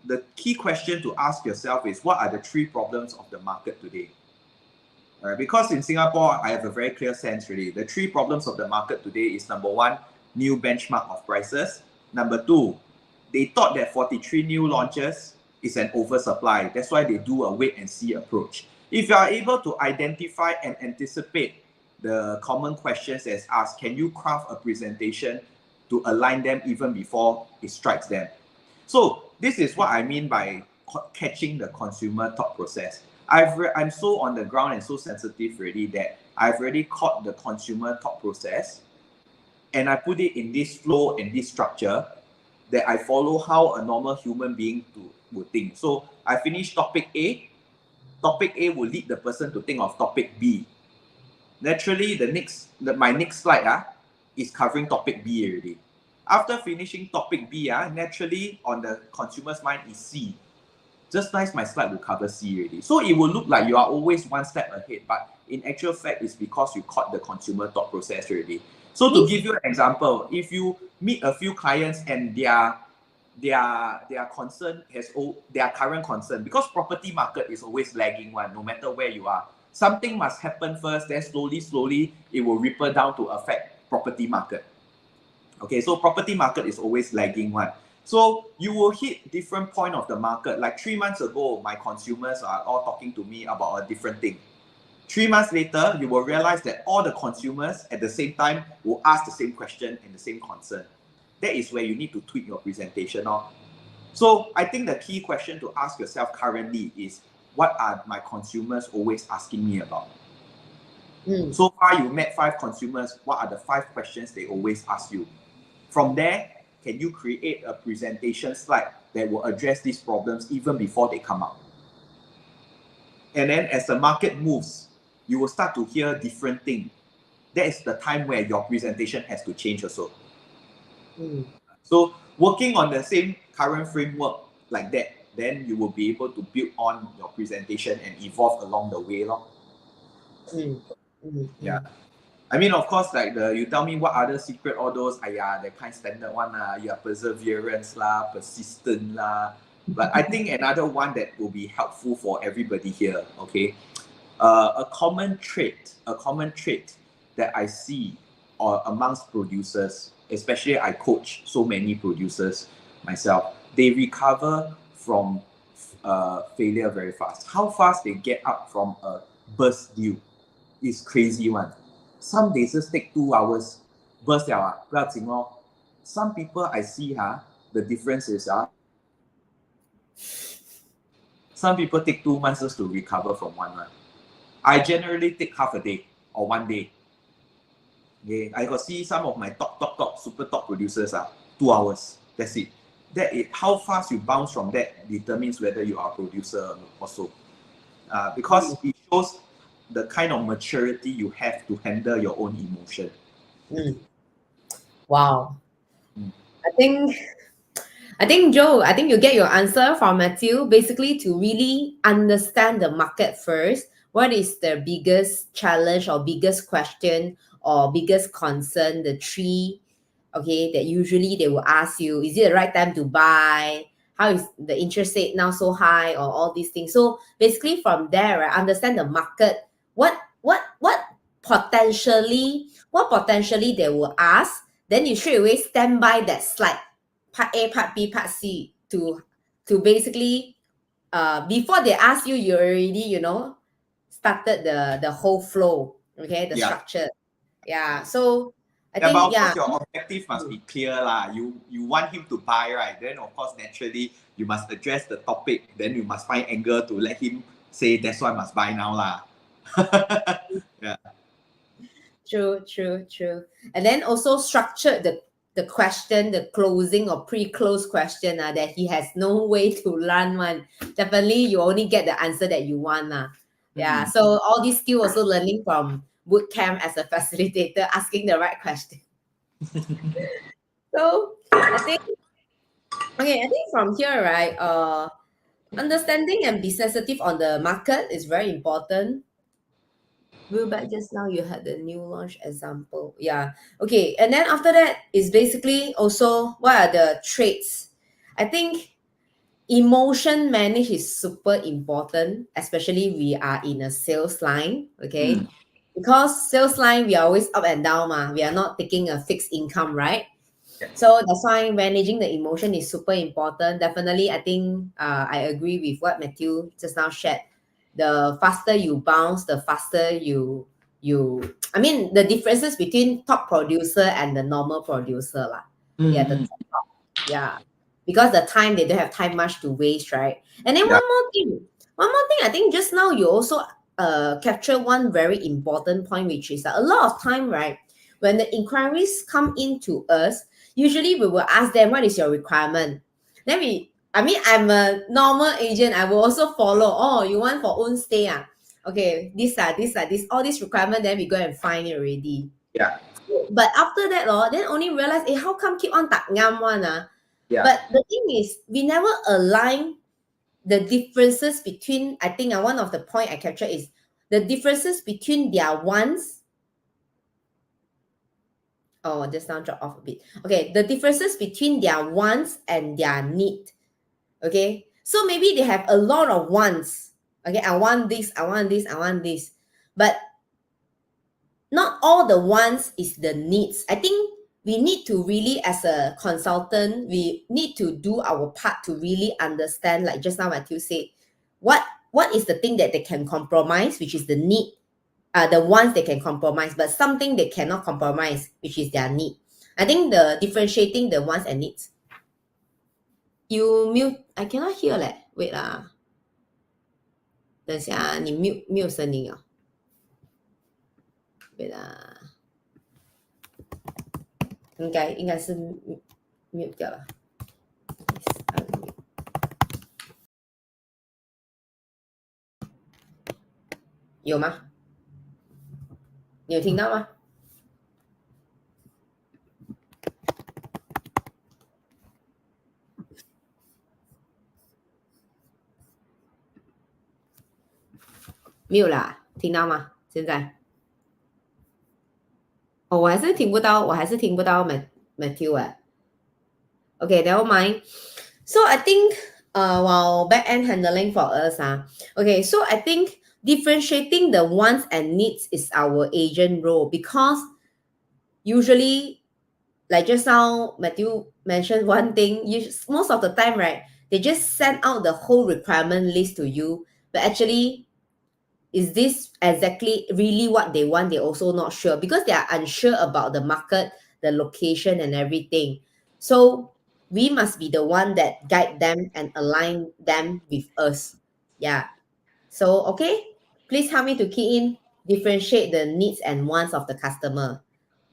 S2: the key question to ask yourself is, what are the three problems of the market today? Because in Singapore, I have a very clear sense really. The three problems of the market today is, number one, new benchmark of prices. Number two, they thought that 43 new launches is an oversupply. That's why they do a wait and see approach. If you are able to identify and anticipate the common questions as asked, can you craft a presentation to align them even before it strikes them? So this is what I mean by catching the consumer thought process. I'm so on the ground and so sensitive already that I've already caught the consumer thought process, and I put it in this flow and this structure that I follow how a normal human being would think. So I finish topic A. Topic A will lead the person to think of topic B. Naturally, my next slide is covering topic B already. After finishing topic B, naturally on the consumer's mind is C. Just nice, my slide will cover C already. So it will look like you are always one step ahead, but in actual fact, it's because you caught the consumer thought process already. So to give you an example, if you meet a few clients and their their concern their current concern, because property market is always lagging one, no matter where you are. Something must happen first, then slowly it will ripple down to affect property market. Okay, so property market is always lagging one. So you will hit different point of the market. Like 3 months ago, my consumers are all talking to me about a different thing. 3 months later, you will realize that all the consumers at the same time will ask the same question and the same concern. That is where you need to tweak your presentation on. So I think the key question to ask yourself currently is, what are my consumers always asking me about? So far, you met 5 consumers. What are the 5 questions they always ask you? From there, can you create a presentation slide that will address these problems even before they come out? And then as the market moves, you will start to hear different things. That is the time where your presentation has to change also. So working on the same current framework like that, then you will be able to build on your presentation and evolve along the way. Yeah. I mean, of course, like you tell me what other secret, all those, the kind standard one, you are perseverance lah, persistent lah. But I think another one that will be helpful for everybody here, okay? A common trait that I see amongst producers, especially I coach so many producers myself, they recover from failure very fast. How fast they get up from a burst deal is crazy one. Some cases take 2 hours. Burst Some people I see, the difference is some people take 2 months just to recover from one month. I generally take half a day or 1 day. Okay, I got see some of my top, super top producers 2 hours. That's it. How fast you bounce from that determines whether you are a producer also. Because it shows the kind of maturity you have to handle your own emotion.
S1: Wow. I think Joe, you get your answer from Matthew. Basically, to really understand the market first, what is the biggest challenge or biggest question or biggest concern, the 3, okay, that usually they will ask you, is it the right time to buy? How is the interest rate now so high, or all these things? So basically from there, right, understand the market, what potentially they will ask, then you straight away stand by that slide, part A, part B, part C, to basically before they ask you, you already started the whole flow, okay, the structure. So I think
S2: but of course your objective must be clear lah. You want him to buy, right? Then of course naturally you must address the topic. Then you must find angle to let him say that's why I must buy now lah. Yeah.
S1: True. And then also structure the question, the closing or pre-close question that he has no way to learn one. Definitely you only get the answer that you want. Yeah. So all these skills also learning from bootcamp as a facilitator, asking the right question. So I think from here, right, understanding and be sensitive on the market is very important. Wilbert, just now you had the new launch example. Yeah. Okay. And then after that is basically also what are the traits? I think emotion manage is super important, especially we are in a sales line. Okay. Because sales line, we are always up and down. We are not taking a fixed income, right? So that's why managing the emotion is super important. Definitely, I think I agree with what Matthew just now shared. The faster you bounce, the faster you I mean, the differences between top producer and the normal producer lah. Yeah, the top. Yeah, because the time, they don't have time much to waste, right? And then one more thing, I think just now you also capture one very important point, which is that a lot of time, right, when the inquiries come into us, usually we will ask them, what is your requirement? Then I'm a normal agent. I will also follow. Oh, you want for own stay? Okay, this, all these requirements, then we go and find it already.
S2: Yeah.
S1: But after that, then only realize, how come keep on tak ngam one?
S2: Yeah.
S1: But the thing is, we never align the differences between, I think one of the point I capture is the differences between their wants Oh, just now drop off a bit. Okay, the differences between their wants and their need. Okay, so maybe they have a lot of wants. Okay, I want this, I want this, I want this. But not all the wants is the needs. I think we need to really, as a consultant, we need to do our part to really understand, like just now Matthew said, what is the thing that they can compromise, which is the need, the ones they can compromise, but something they cannot compromise, which is their need. I think the differentiating the wants and needs. You mute, I cannot hear leh. Wait 等下啊，你 mute 没有声音哦。Wait 应该是 mute 掉了。有吗？你有听到吗？没有啦，听到吗？现在？哦，我还是听不到 Matthew 哎。Okay, never mind. So I think while back end handling for us okay, so I think differentiating the wants and needs is our agent role, because usually, like just now Matthew mentioned one thing, most of the time, right, they just send out the whole requirement list to you, but actually, is this exactly really what they want? They're also not sure, because they are unsure about the market, the location and everything. So we must be the one that guide them and align them with us. Yeah. So, okay, please help me to key in, differentiate the needs and wants of the customer.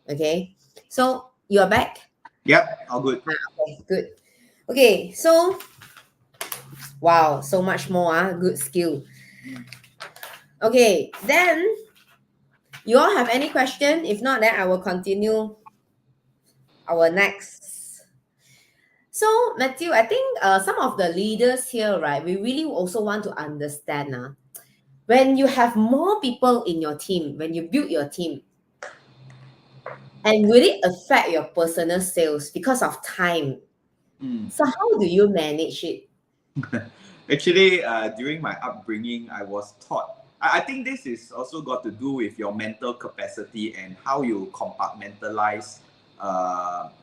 S1: Okay. So you're back?
S2: Yep, all good.
S1: Okay, good. Okay, so wow, so much more good skill. Okay, then you all have any question? If not, then I will continue our next. So Matthew, I think some of the leaders here, right, we really also want to understand when you have more people in your team, when you build your team, and will it affect your personal sales because of time? So how do you manage it?
S2: Actually, during my upbringing, I was taught. I think this is also got to do with your mental capacity and how you compartmentalize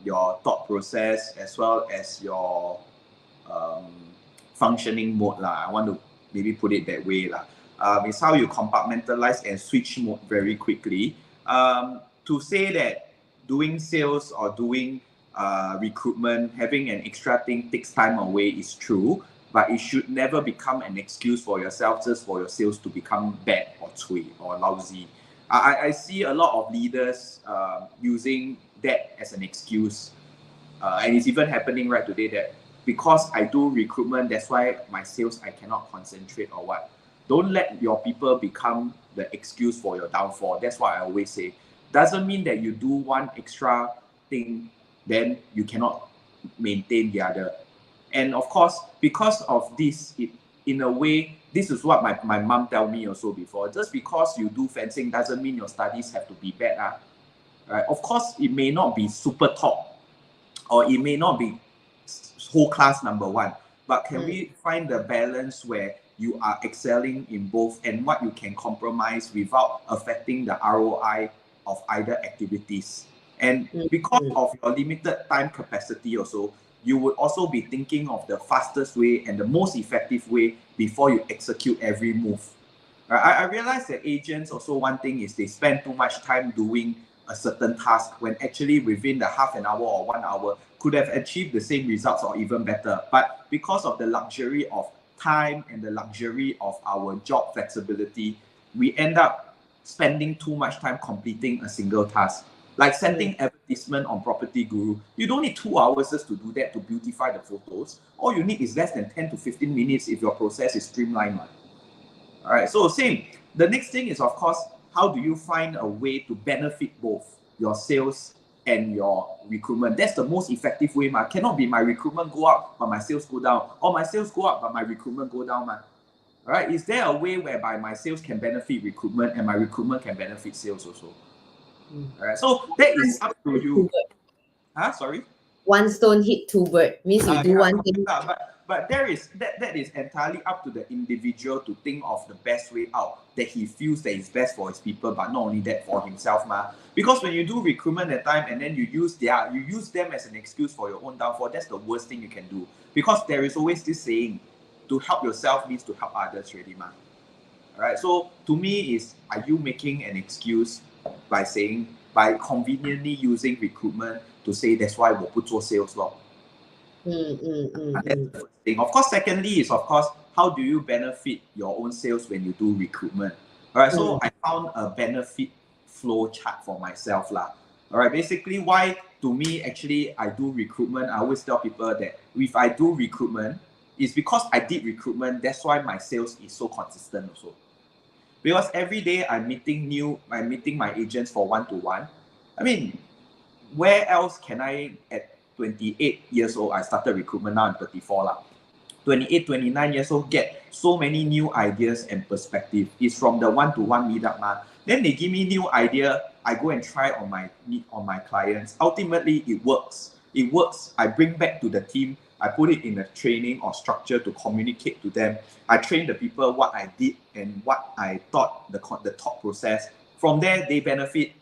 S2: your thought process as well as your functioning mode lah. I want to maybe put it that way lah. It's how you compartmentalize and switch mode very quickly. To say that doing sales or doing recruitment, having an extra thing takes time away is true, but it should never become an excuse for yourself just for your sales to become bad or cui or lousy. I see a lot of leaders using that as an excuse, and it's even happening right today that because I do recruitment, that's why my sales I cannot concentrate or what. Don't let your people become the excuse for your downfall. That's what I always say. Doesn't mean that you do one extra thing, then you cannot maintain the other. And of course, because of this, in a way, this is what my mom told me also before. Just because you do fencing doesn't mean your studies have to be bad. Right? Of course, it may not be super top, or it may not be whole class number one, but can we find the balance where you are excelling in both and what you can compromise without affecting the ROI of either activities? And because of your limited time capacity also, you would also be thinking of the fastest way and the most effective way before you execute every move. I realize that agents also, one thing is they spend too much time doing a certain task when actually within the half an hour or 1 hour could have achieved the same results or even better. But because of the luxury of time and the luxury of our job flexibility, we end up spending too much time completing a single task. Like setting advertisement on Property Guru, you don't need 2 hours just to do that, to beautify the photos. All you need is less than 10 to 15 minutes if your process is streamlined. All right, so same. The next thing is, of course, how do you find a way to benefit both your sales and your recruitment? That's the most effective way. Cannot be my recruitment go up, but my sales go down, or my sales go up, but my recruitment go down. All right, is there a way whereby my sales can benefit recruitment and my recruitment can benefit sales also? All right. So that is up to you. Sorry.
S1: One stone hit two birds means you do one thing.
S2: But that is entirely up to the individual to think of the best way out that he feels that is best for his people, but not only that for himself, Because when you do recruitment at time and then you use them as an excuse for your own downfall, that's the worst thing you can do. Because there is always this saying, to help yourself means to help others, really, Alright, so to me is, are you making an excuse by conveniently using recruitment to say that's why 我不做 sales lor? That's the first thing. Of course, secondly is, of course, how do you benefit your own sales when you do recruitment? Alright, so I found a benefit flow chart for myself Alright, basically why to me actually I do recruitment, I always tell people that if I do recruitment, it's because I did recruitment, that's why my sales is so consistent also. Because every day I'm meeting my agents for one-to-one. I mean, where else can I, at 28 years old, I started recruitment, now I'm 34 28, 29 years old, get so many new ideas and perspective. It's from the one-to-one meetup. Then they give me new idea, I go and try on my clients. Ultimately, it works. It works. I bring back to the team. I put it in a training or structure to communicate to them. I train the people what I did and what I thought the thought process. From there, they benefit.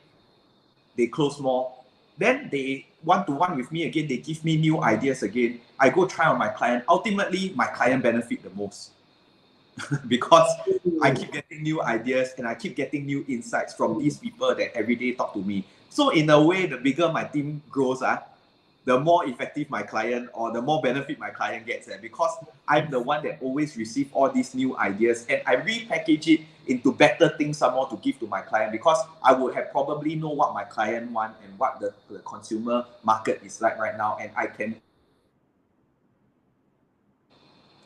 S2: They close more. Then they one-to-one with me again. They give me new ideas again. I go try on my client. Ultimately, my client benefit the most because I keep getting new ideas and I keep getting new insights from these people that every day talk to me. So in a way, the bigger my team grows, the more effective my client or the more benefit my client gets, because I'm the one that always receive all these new ideas and I repackage it into better things some more to give to my client, because I would have probably know what my client want and what the consumer market is like right now, and I can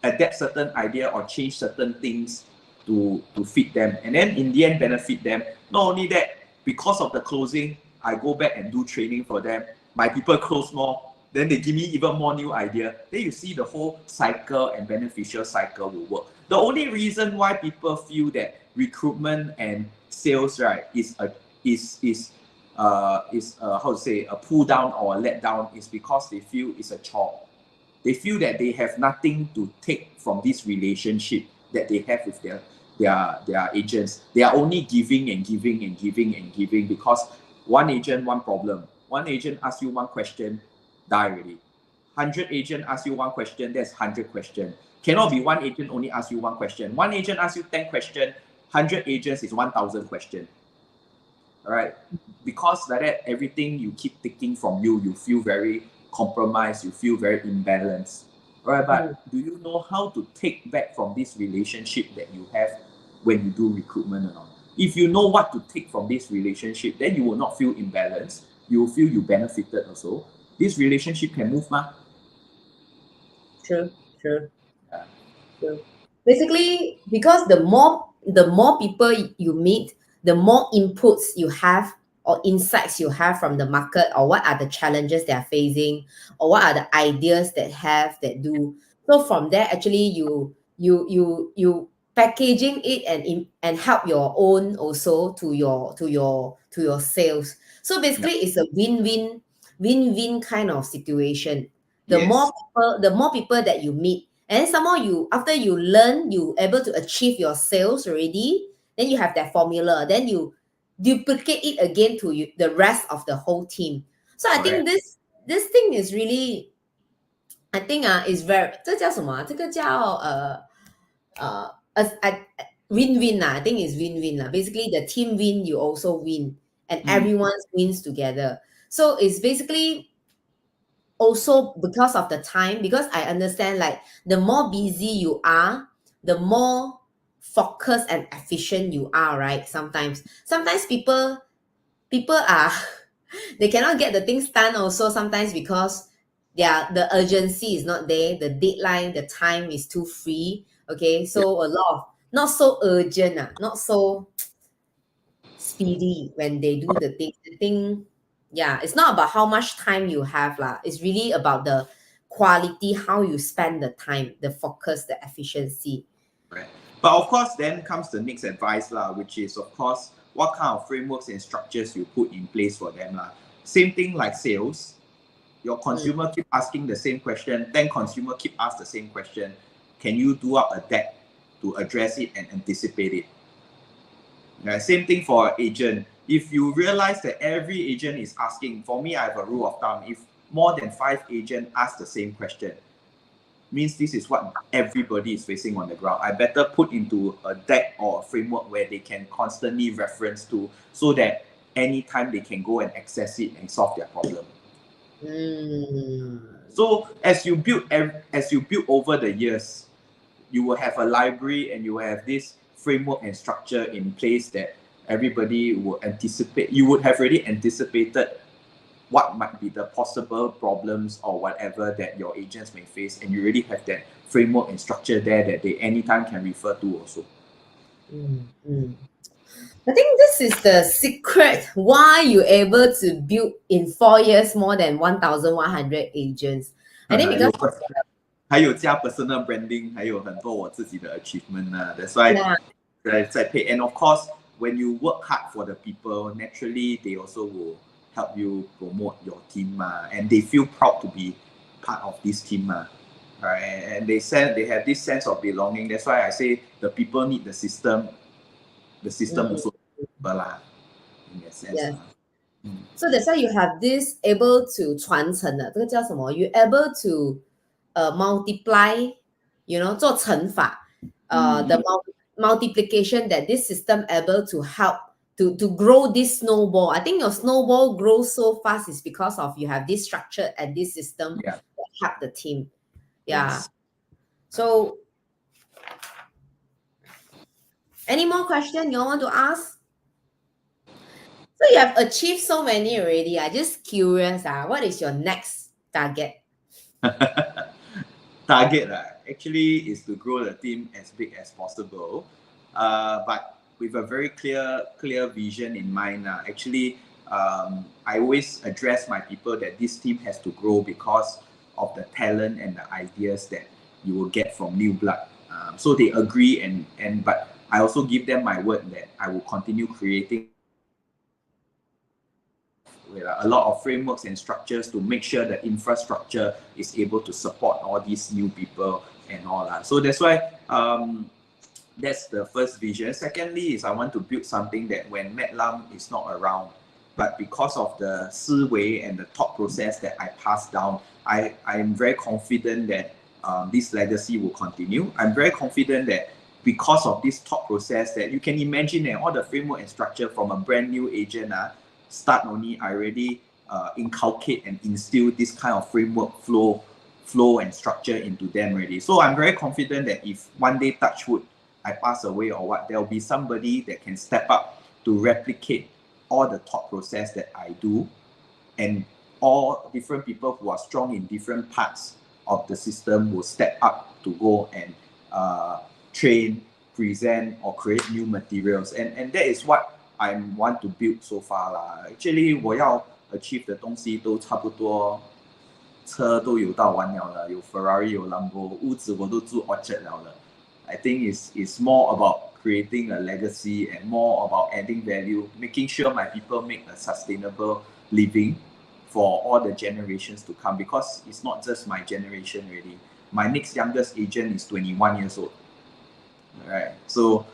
S2: adapt certain idea or change certain things to fit them, and then in the end benefit them. Not only that, because of the closing, I go back and do training for them. My people close more, then they give me even more new idea. Then you see the whole cycle and beneficial cycle will work. The only reason why people feel that recruitment and sales, right, is a pull down or a let down is because they feel it's a chore. They feel that they have nothing to take from this relationship that they have with their agents. They are only giving and giving and giving and giving, because one agent, one problem. One agent asks you one question, die already. 100 agent asks you one question, that's 100 questions. Cannot be one agent only asks you one question. One agent asks you 10 questions, 100 agents is 1,000 questions. All right? Because like that, everything you keep taking from you feel very compromised, you feel very imbalanced. All right, but do you know how to take back from this relationship that you have when you do recruitment or not? If you know what to take from this relationship, then you will not feel imbalanced. You will feel you benefited also. This relationship can move,
S1: True.
S2: Yeah.
S1: True. Basically, because the more people you meet, the more inputs you have or insights you have from the market, or what are the challenges they are facing, or what are the ideas that do. So from there, actually, you packaging it and help your own also to your sales. So basically, it's a win-win kind of situation.
S2: Yes.
S1: The more people that you meet, and then some more, after you learn, you able to achieve your sales already, then you have that formula, then you duplicate it again to the rest of the whole team. So I think
S2: Correct.
S1: this thing is really, I think is very, 这叫什么啊？这个叫win-win lah. I think it's win-win lah. Basically, the team win, you also win, and everyone wins together. So it's basically also because of the time, because I understand, like, the more busy you are, the more focused and efficient you are, right? Sometimes people are they cannot get the things done also, sometimes because the urgency is not there, the deadline, the time is too free. Okay, so a lot of not so urgent, not so speedy when they do the thing. The thing, yeah, it's not about how much time you have lah. It's really about the quality, how you spend the time, the focus, the efficiency.
S2: Right. But of course, then comes the next advice, which is, of course, what kind of frameworks and structures you put in place for them. Same thing like sales. Your consumer keep asking the same question, 10 consumer keep ask the same question. Can you do up a deck to address it and anticipate it? Same thing for agent. If you realize that every agent is asking, for me, I have a rule of thumb. If more than 5 agents ask the same question, means this is what everybody is facing on the ground. I better put into a deck or a framework where they can constantly reference to, so that anytime they can go and access it and solve their problem. So as you build over the years, you will have a library and you will have this framework and structure in place that everybody will anticipate. You would have already anticipated what might be the possible problems or whatever that your agents may face, and you already have that framework and structure there that they anytime can refer to also.
S1: I think this is the secret why you're able to build in 4 years more than 1,100 agents. I think because
S2: 还有加 personal branding， 还有很多我自己的 achievement That's why 在 pay. And of course, when you work hard for the people, naturally they also will help you promote your team and they feel proud to be part of this team right? And they have this sense of belonging. That's why I say the people need the system. The system also in that sense.
S1: Yes. So that's why you have this able to 传承的，这个叫什么？ You able to multiply, 做乘法，the multiplication that this system able to help to grow this snowball. I think your snowball grows so fast is because of you have this structure and this system that help the team.
S2: Yes.
S1: So any more question you want to ask? So you have achieved so many already. I'm just curious. What is your next target?
S2: Target actually is to grow the team as big as possible, but with a very clear vision in mind. Actually, I always address my people that this team has to grow because of the talent and the ideas that you will get from new blood. So they agree, but I also give them my word that I will continue creating a lot of frameworks and structures to make sure the infrastructure is able to support all these new people and all that. So that's why that's the first vision. Secondly is I want to build something that when Matt Lam is not around, but because of the 思维 and the thought process that I passed down, I'm very confident that this legacy will continue. I'm very confident that because of this thought process that you can imagine that all the framework and structure from a brand new agent start only, I already inculcate and instill this kind of framework flow and structure into them already. So I'm very confident that if one day, touch wood, I pass away or what, there'll be somebody that can step up to replicate all the thought process that I do, and all different people who are strong in different parts of the system will step up to go and train, present, or create new materials. And that is what I want to build so far Actually, 我要 achieve 的东西都差不多，车都有到完了，有 Ferrari 有 Lambo， 屋子我都住 Orchard 了。I think it's more about creating a legacy and more about adding value, making sure my people make a sustainable living for all the generations to come, because it's not just my generation really. My next youngest agent is 21 years old. Alright, so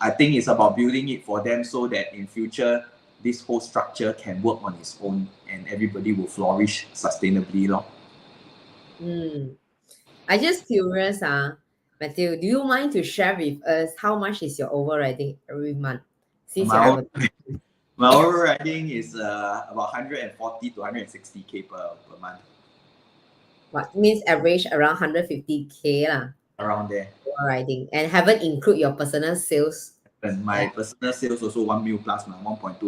S2: I think it's about building it for them so that in future this whole structure can work on its own and everybody will flourish sustainably.
S1: I'm just curious, Matthew, do you mind to share with us how much is your overriding every month? Since
S2: my overriding is about 140 to 160K per month.
S1: What means average around 150K
S2: around there.
S1: Overriding, and haven't include your personal sales.
S2: And my personal sales also 1 mil plus 1.2,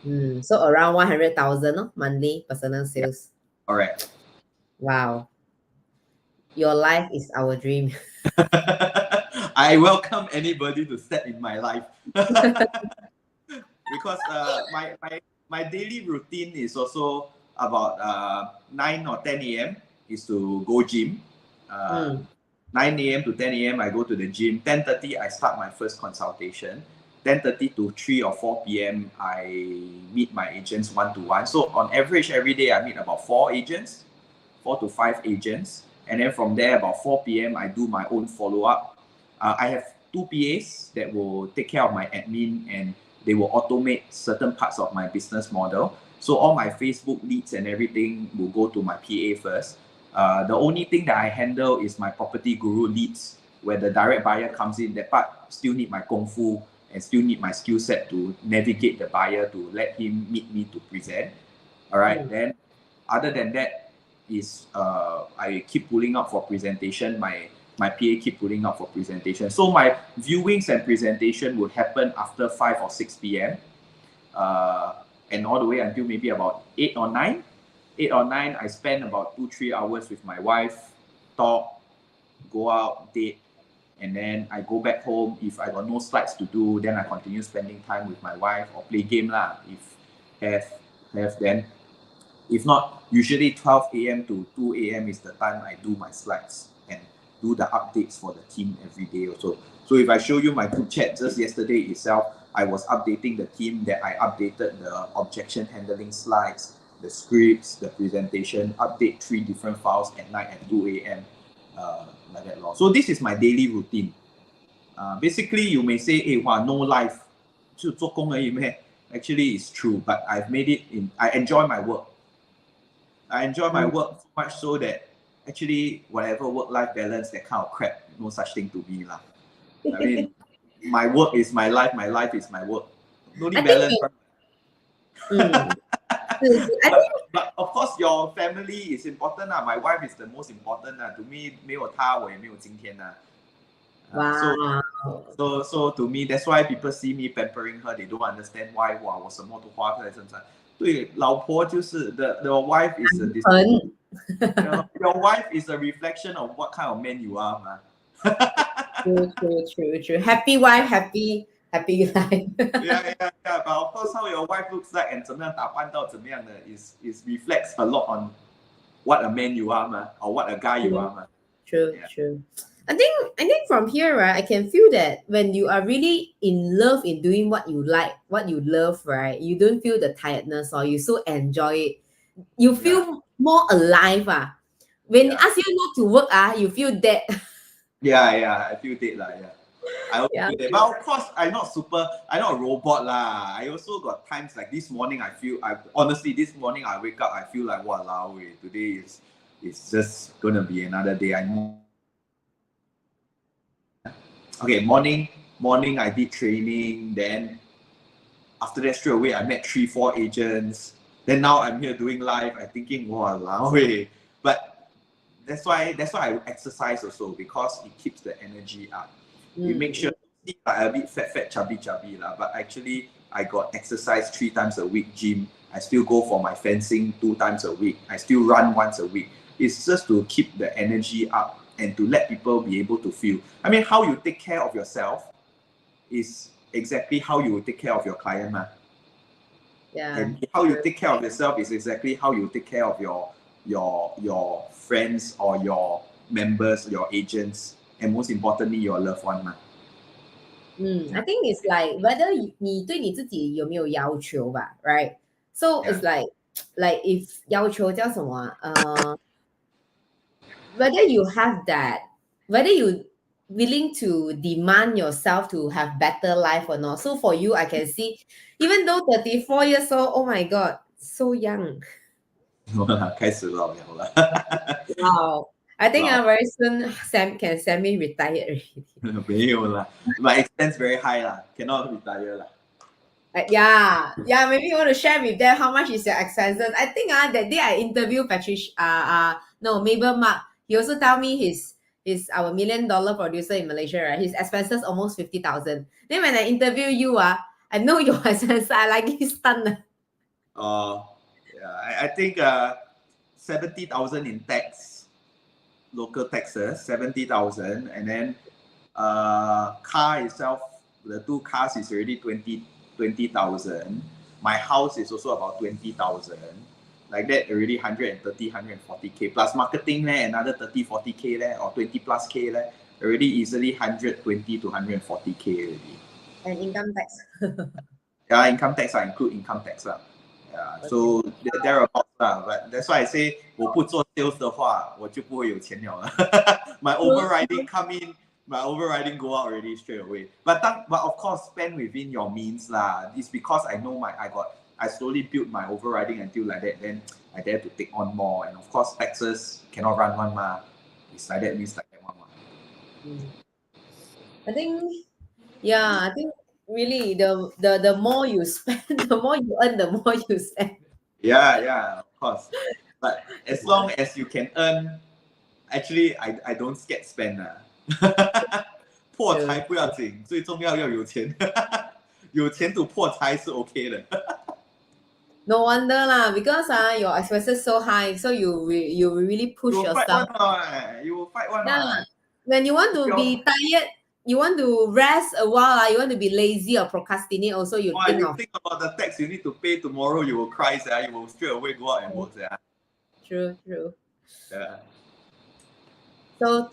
S2: 1.3.
S1: So around 100,000 monthly personal sales.
S2: All right.
S1: Wow. Your life is our dream.
S2: I welcome anybody to step in my life. Because my daily routine is also about 9 or 10 a.m. is to go gym. 9 a.m. to 10 a.m. I go to the gym. 10:30 I start my first consultation. 10:30 to 3 or 4 p.m., I meet my agents one-to-one. So on average, every day I meet about 4 agents, 4 to 5 agents. And then from there, about 4 p.m., I do my own follow-up. I have 2 PAs that will take care of my admin, and they will automate certain parts of my business model. So all my Facebook leads and everything will go to my PA first. The only thing that I handle is my property guru leads, where the direct buyer comes in. That part still need my kung fu and still need my skill set to navigate the buyer to let him meet me to present. All right. Then other than that is I keep pulling up for presentation. My PA keep pulling up for presentation. So my viewings and presentation would happen after 5 or 6 p.m. And all the way until maybe about 8 or 9. 8 or 9, I spend about 2-3 hours with my wife, talk, go out, date, and then I go back home. If I got no slides to do, then I continue spending time with my wife or play game lah. If have then. If not, usually 12 a.m. to 2 a.m. is the time I do my slides and do the updates for the team every day also. So if I show you my group chat, just yesterday itself, I was updating the team that I updated the objection handling slides, the scripts, the presentation, update 3 different files at night at 2 a.m. Like that. So this is my daily routine. Basically, you may say, hey, wow, no life. Actually, it's true, but I've made it in, I enjoy my work. I enjoy my work so much so that actually, whatever work-life balance, that kind of crap, no such thing to me lah. I mean, my work is my life is my work. No need balance. But of course, your family is important. My wife is the most important. To me, 没有她，我也没有今天。
S1: Wow.
S2: So to me, that's why people see me pampering her. They don't understand why 哇，我什么都花在身上。对，老婆就是 the wife is a your wife is a reflection of what kind of man you are, man.
S1: True. Happy wife, happy life.
S2: yeah. But of course, how your wife looks like and 怎么样打扮到怎么样的 is reflects a lot on what a man you are, man, or what a guy you are, man.
S1: True. I think from here, right, I can feel that when you are really in love in doing what you like, what you love, right, you don't feel the tiredness or you so enjoy it. You feel more alive. When ask you not to work, you feel dead.
S2: Yeah, I feel dead lah. I also feel that. But of course, I'm not a robot lah. I also got times like this morning. Honestly, this morning I wake up, I feel like walao, today is just gonna be another day. I know. Okay, morning I did training. Then after that, straight away I met 3-4 agents. Then now I'm here doing live. I'm thinking, walao. But that's why I exercise also, because it keeps the energy up. You make sure I'm a bit fat, chubby lah. But actually, I got exercise 3 times a week, gym. I still go for my fencing 2 times a week. I still run once a week. It's just to keep the energy up and to let people be able to feel. I mean, how you take care of yourself is exactly how you will take care of your client, man.
S1: Yeah.
S2: And how you take care of yourself is exactly how you take care of your friends or your members, your agents, and most importantly, your loved one, man.
S1: I think it's like whether 你对你自己有没有要求吧 right? So it's like if 要求叫什么whether you have that, whether you willing to demand yourself to have better life or not. So for you, I can see, even though 34 years old, oh my God, so young.
S2: 开始老了。
S1: Wow. I think very soon Sam can semi-retire already.
S2: 没有啦. My expense very high lah. Cannot retire lah.
S1: Yeah, maybe you want to share with them how much is your expenses. I think that day I interviewed Mabel Mark. He also tell me he's our $1 million producer in Malaysia, right? His expenses almost 50,000. Then when I interview you, I know your expenses. I like stunned.
S2: I think 70,000 in tax, local taxes, 70,000, and then car itself, the 2 cars is already 20,000. My house is also about 20,000. Like that already 130, 140k plus marketing another 30, 40k or 20 plus k already easily 120 to 140k already.
S1: And income tax.
S2: Yeah, income tax I include income tax lah. Yeah,
S1: Okay.
S2: so thereabouts lah. But that's why I say 我不做 sales 的话，我就不会有钱了。My overriding come in, my overriding go out already straight away. But of course spend within your means lah. It's because I know I slowly built my overriding until like that. Then I dare to take on more, and of course taxes cannot run one ma. It's like that means like that one ma.
S1: I think, yeah, I think really the more you spend, the more you earn, the more you spend.
S2: Yeah, of course. But as long as you can earn, actually I don't scared spend 破财不要紧，最重要要有钱。有钱赌破财是 OK 的。
S1: No wonder lah, because your expenses so high, so you really push
S2: you will
S1: yourself.
S2: You will fight one.
S1: Yeah. When you want to be tired, you want to rest a while, you want to be lazy or procrastinate also, you think
S2: about the tax you need to pay tomorrow, you will cry, you will straight away go out and work.
S1: True.
S2: Yeah.
S1: So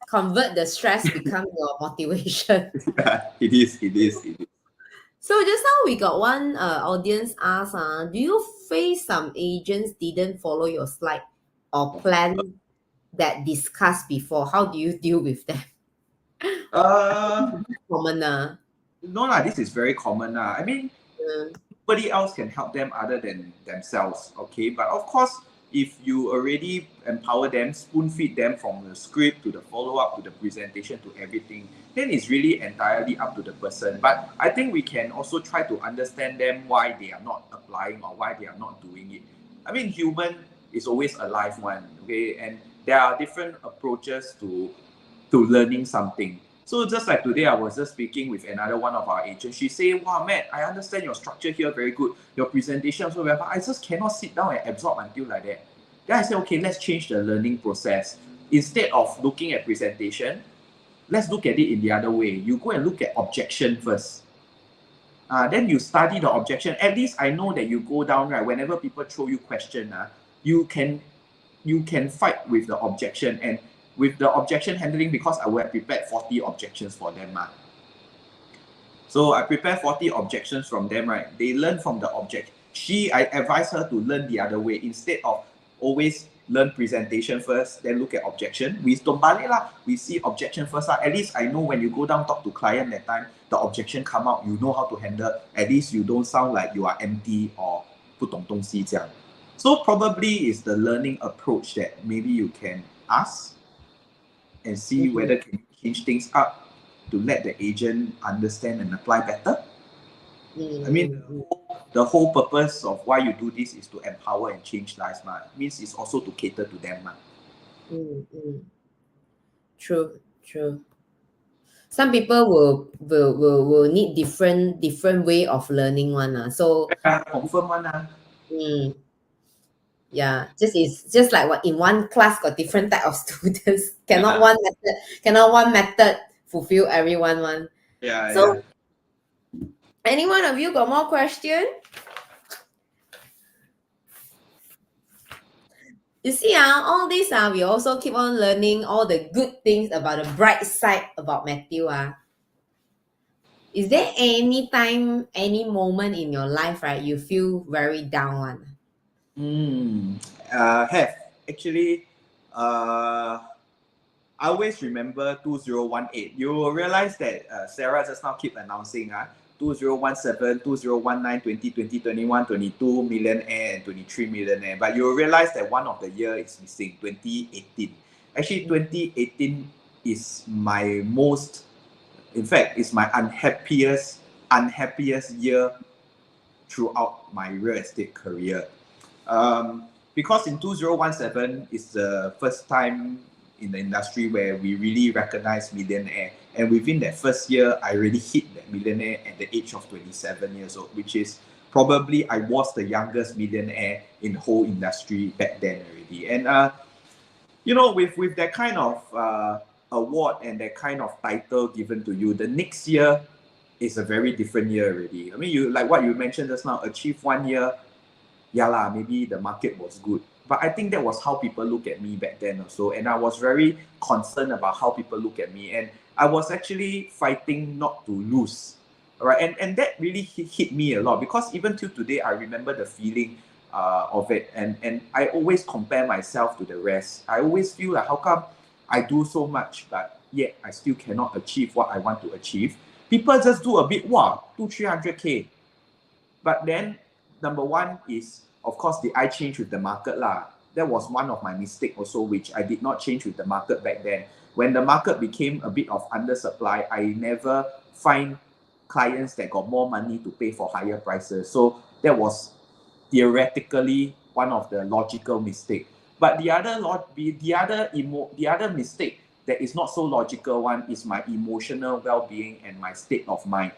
S1: convert the stress become your motivation.
S2: Yeah, it is.
S1: So just now we got one audience ask, do you face some agents didn't follow your slide or plan that discussed before? How do you deal with them? Common.
S2: No lah, this is very common. I mean, nobody else can help them other than themselves, okay? But of course, if you already empower them, spoon feed them from the script to the follow-up to the presentation to everything, then it's really entirely up to the person. But I think we can also try to understand them why they are not applying or why they are not doing it. I mean, human is always a live one, okay? And there are different approaches to learning something. So just like today, I was just speaking with another one of our agents. She said, wow, Matt, I understand your structure here very good. Your presentation also very, but I just cannot sit down and absorb until like that. Then I said, okay, let's change the learning process. Instead of looking at presentation, let's look at it in the other way. You go and look at objection first. Then you study the objection. At least I know that you go down, right? Whenever people throw you question, you can fight with the objection. And with the objection handling, because I would have prepared 40 objections for them. So I prepared 40 objections from them, right? They learn from the object. I advise her to learn the other way. Instead of always learn presentation first, then look at objection. We don't balik lah. We see objection first. At least I know when you go down, talk to client that time, the objection come out, you know how to handle. At least you don't sound like you are empty or 不懂东西这样. So probably is the learning approach that maybe you can ask and see whether can you change things up to let the agent understand and apply better. I mean, the whole purpose of why you do this is to empower and change lives. It means it's also to cater to them.
S1: True. Some people will need different way of learning one. So
S2: confirm one.
S1: Yeah, just like what in one class got different type of students. Cannot one method fulfill everyone one.
S2: Yeah.
S1: So any one of you got more question? You see, all this we also keep on learning all the good things about the bright side about Matthew. Is there any time, any moment in your life, right, you feel very down one?
S2: Have. Actually, I always remember 2018. You will realize that Sarah just now keep announcing 2017, 2019, 2020, 21, 22 millionaire and 23 millionaire. But you will realize that one of the year is missing, 2018. Actually, 2018 is my most, in fact, it's my unhappiest year throughout my real estate career. Because in 2017 is the first time in the industry where we really recognize millionaire. And within that first year, I already hit that millionaire at the age of 27 years old, which is probably I was the youngest millionaire in the whole industry back then already. And, with that kind of award and that kind of title given to you, the next year is a very different year already. I mean, like what you mentioned just now, achieve 1 year, yeah lah, maybe the market was good. But I think that was how people look at me back then also. And I was very concerned about how people look at me. And I was actually fighting not to lose. All right. And that really hit me a lot, because even till today, I remember the feeling of it. And I always compare myself to the rest. I always feel like, how come I do so much, but yet I still cannot achieve what I want to achieve? People just do a bit, wow, 200-300K. But then, number one is, of course, did I change with the market lah? That was one of my mistakes also, which I did not change with the market back then. When the market became a bit of undersupply, I never find clients that got more money to pay for higher prices. So that was theoretically one of the logical mistakes. But the other mistake that is not so logical one is my emotional well-being and my state of mind,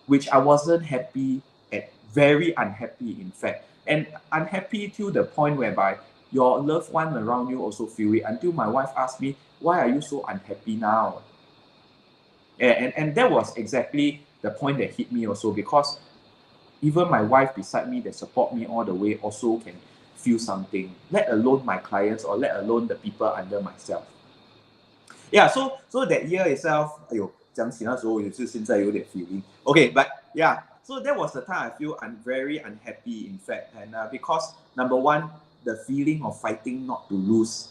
S2: which I wasn't happy at, very unhappy in fact. And unhappy to the point whereby your loved one around you also feel it, until my wife asked me, why are you so unhappy now? And that was exactly the point that hit me also, because even my wife beside me that support me all the way also can feel something, let alone my clients or let alone the people under myself. Yeah, so that year itself, 讲起那时候也是现在有点 feeling. Okay, but yeah, so that was the time I feel very unhappy in fact. And because number one, the feeling of fighting not to lose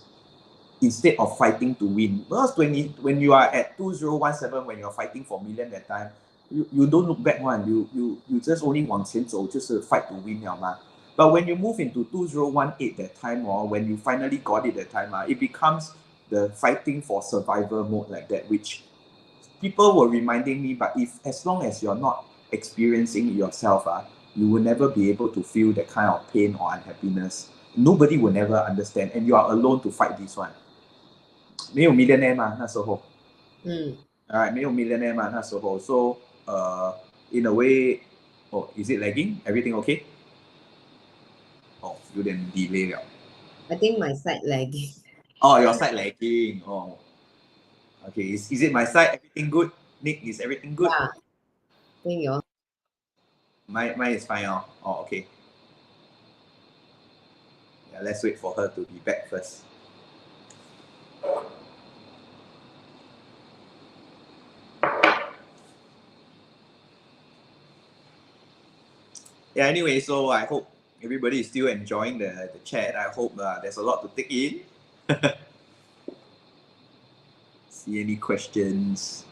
S2: instead of fighting to win. Because when you are at 2017, when you're fighting for million that time, you don't look back one. You just only 往前走，就是 fight to win 了嘛。But when you move into 2018 that time, or when you finally got it that time, it becomes the fighting for survival mode like that, which people were reminding me, but as long as you're not experiencing it yourself, you will never be able to feel that kind of pain or unhappiness. Nobody will never understand, and you are alone to fight this one. 没有 millionaire 嘛，那时候。Alright, 没有 millionaire 嘛，那时候。So, in a way, is it lagging? Everything okay? 有点 delay 了。
S1: I think my side lagging.
S2: Your side lagging. Okay. Is it my side? Everything good? Nick, is everything good?
S1: Yeah. I think yours.
S2: Mine is fine. Okay. Yeah, let's wait for her to be back first. Yeah, anyway, so I hope everybody is still enjoying the chat. I hope there's a lot to take in. See any questions?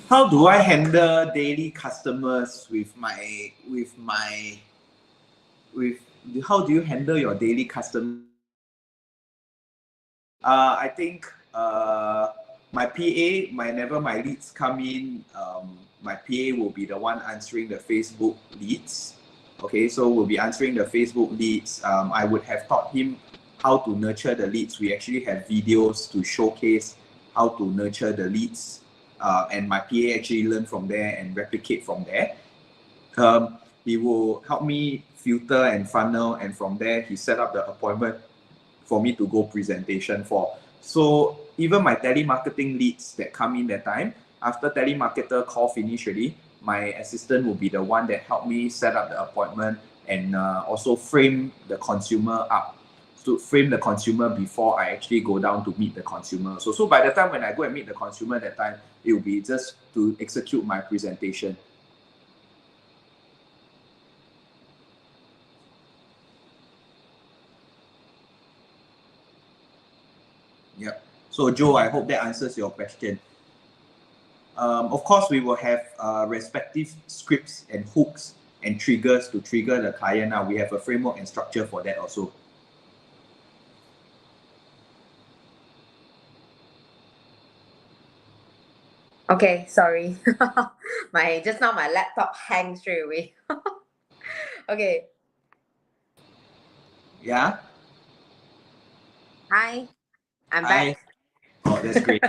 S2: How do I handle daily customers how do you handle your daily customer? I think my PA, whenever my leads come in, my PA will be the one answering the Facebook leads. Okay, so we'll be answering the Facebook leads. I would have taught him how to nurture the leads. We actually have videos to showcase how to nurture the leads. And my PA actually learn from there and replicate from there. He will help me filter and funnel, and from there he set up the appointment for me to go presentation for. So even my telemarketing leads that come in that time, after telemarketer call finish already, my assistant will be the one that helped me set up the appointment and also frame the consumer up. To frame the consumer before I actually go down to meet the consumer. So by the time when I go and meet the consumer that time, it will be just to execute my presentation. Yep. So Joe, I hope that answers your question. Of course, we will have respective scripts and hooks and triggers to trigger the client. Now we have a framework and structure for that also.
S1: Okay, sorry. Just now my laptop hangs straight away. Okay.
S2: Yeah.
S1: Hi, I'm
S2: Hi.
S1: back.
S2: Oh, that's great.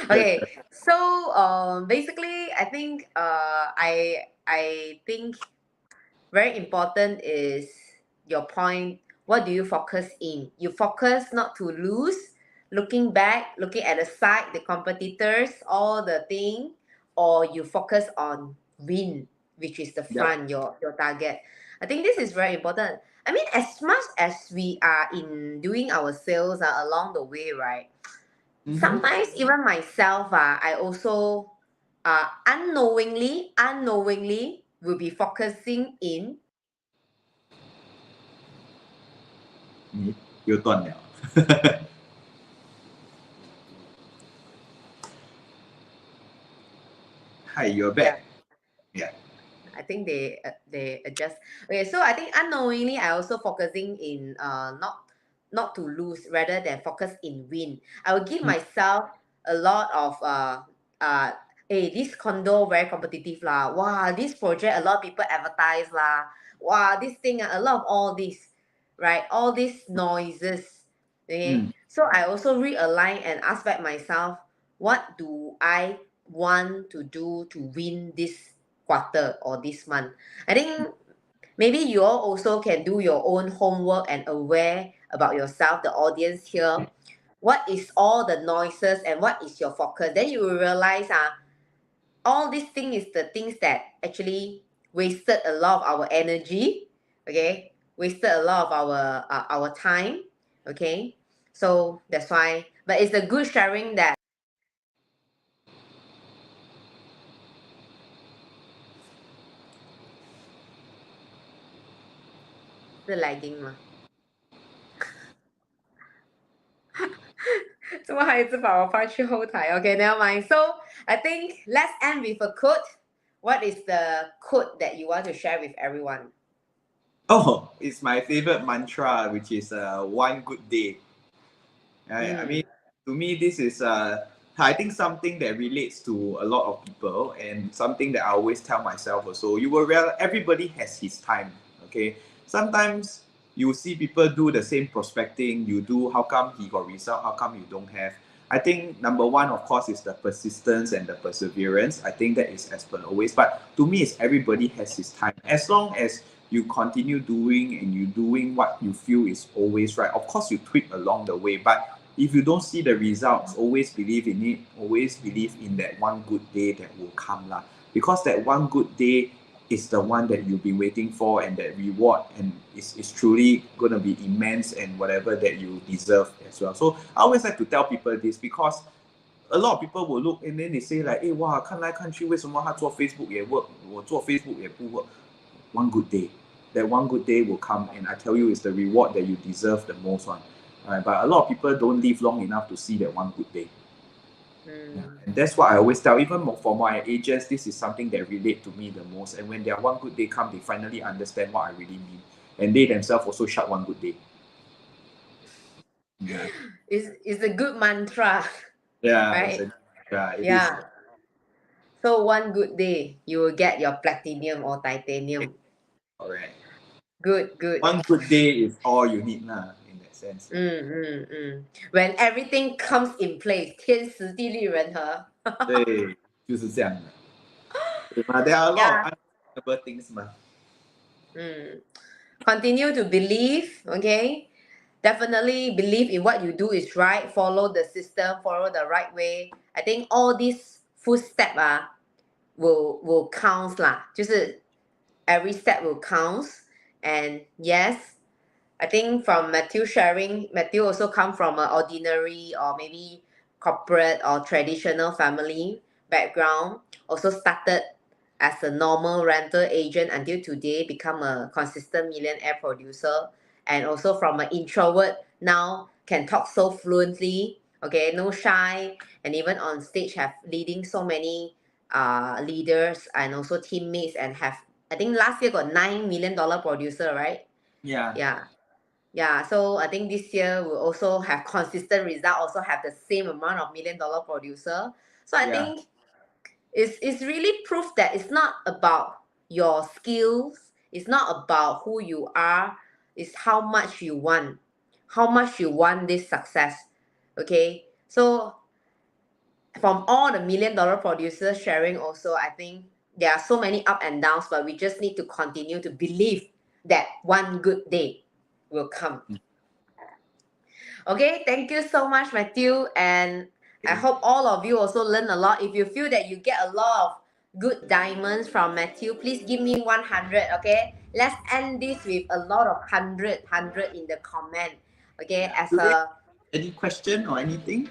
S1: Okay, so basically, I think I think very important is your point. What do you focus in? You focus not to lose, looking back, looking at the side, the competitors, all the thing, or you focus on win, which is the
S2: Yep.
S1: front, your target. I think this is very important. I mean, as much as we are in doing our sales along the way, right?
S2: Mm-hmm.
S1: Sometimes even myself, I also unknowingly will be focusing in
S2: 又断了。Hi, you're
S1: yeah.
S2: back. Yeah.
S1: I think they adjust. Okay, so I think unknowingly I also focusing in not to lose rather than focus in win. I will give myself a lot of hey, this condo very competitive lah. Wow, this project a lot of people advertise lah. Wow, this thing a lot of all this, right? All these noises. Okay.
S2: Mm.
S1: So I also realign and ask back myself, what do I want to do to win this quarter or this month? I think maybe you all also can do your own homework and aware about yourself, the audience here. What is all the noises and what is your focus? Then you will realize all these things is the things that actually wasted a lot of our energy, okay? Wasted a lot of our time, okay? So that's why, but it's a good sharing that the lagging 嘛。怎么还一直把我放去后台？Okay, never mind. So I think let's end with a quote. What is the quote that you want to share with everyone?
S2: Oh, it's my favorite mantra, which is one good day. I mean, to me, this is I think something that relates to a lot of people and something that I always tell myself also. You will realize everybody has his time. Okay, sometimes you see people do the same prospecting you do. How come he got result? How come you don't have? I think number one, of course, is the persistence and the perseverance. I think that is as per always. But to me, it's everybody has his time. As long as you continue doing and you doing what you feel is always right. Of course, you tweak along the way, but if you don't see the results, always believe in it. Always believe in that one good day that will come lah. Because that one good day is the one that you've been waiting for, and that reward and is truly going to be immense and whatever that you deserve as well. So I always like to tell people this because a lot of people will look and then they say like, 哇，看来看去为什么他做 Facebook 也 work， 我做 Facebook 也不 work。 One good day, that one good day will come, and I tell you, it's the reward that you deserve the most one. But a lot of people don't live long enough to see that one good day. Yeah. And that's what I always tell, even for my agents, this is something that relate to me the most. And when their one good day come, they finally understand what I really mean. And they themselves also shout one good day. Yeah.
S1: It's a good mantra,
S2: Yeah.
S1: right?
S2: It is.
S1: Yeah. So one good day, you will get your platinum or titanium.
S2: Alright.
S1: Good, good.
S2: One good day is all you need lah, in that sense.
S1: When everything comes in place, 天时地利人和。
S2: 对，就是这样的。对嘛？There are a lot of unexplainable things 嘛。
S1: Continue to believe, okay? Definitely believe in what you do is right. Follow the system, follow the right way. I think all these footstep will count lah. 就是 every step will count. And yes, I think from Matthew sharing, Matthew also come from an ordinary or maybe corporate or traditional family background. Also started as a normal rental agent until today become a consistent millionaire producer. And also from an introvert now can talk so fluently. Okay, no shy, and even on stage have leading so many leaders and also teammates, and have I think last year got $9 million producer, right?
S2: Yeah.
S1: Yeah, so I think this year we'll also have consistent result, also have the same amount of $1 million producer. So I
S2: Yeah.
S1: think It's really proof that it's not about your skills, it's not about who you are, it's how much you want, this success. Okay, so from all the $1 million producers sharing also, I think there are so many up and downs, but we just need to continue to believe that one good day will come. Okay, thank you so much, Matthew, and I hope all of you also learn a lot. If you feel that you get a lot of good diamonds from Matthew, please give me 100. Okay, let's end this with a lot of 100 in the comment. Okay, as a
S2: any question or anything?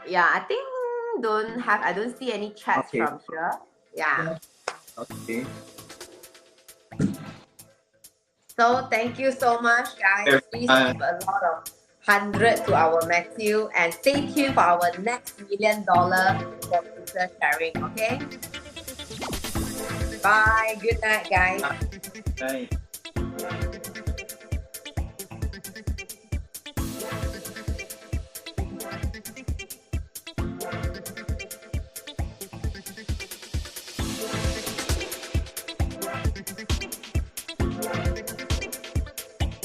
S1: Yeah, I think I don't see any chats from here. Yeah.
S2: Okay.
S1: So thank you so much, guys. Please give a lot of 100 to our Matthew, and stay tuned for our next $1 million producer sharing. Okay. Bye. Good night, guys.
S2: Bye.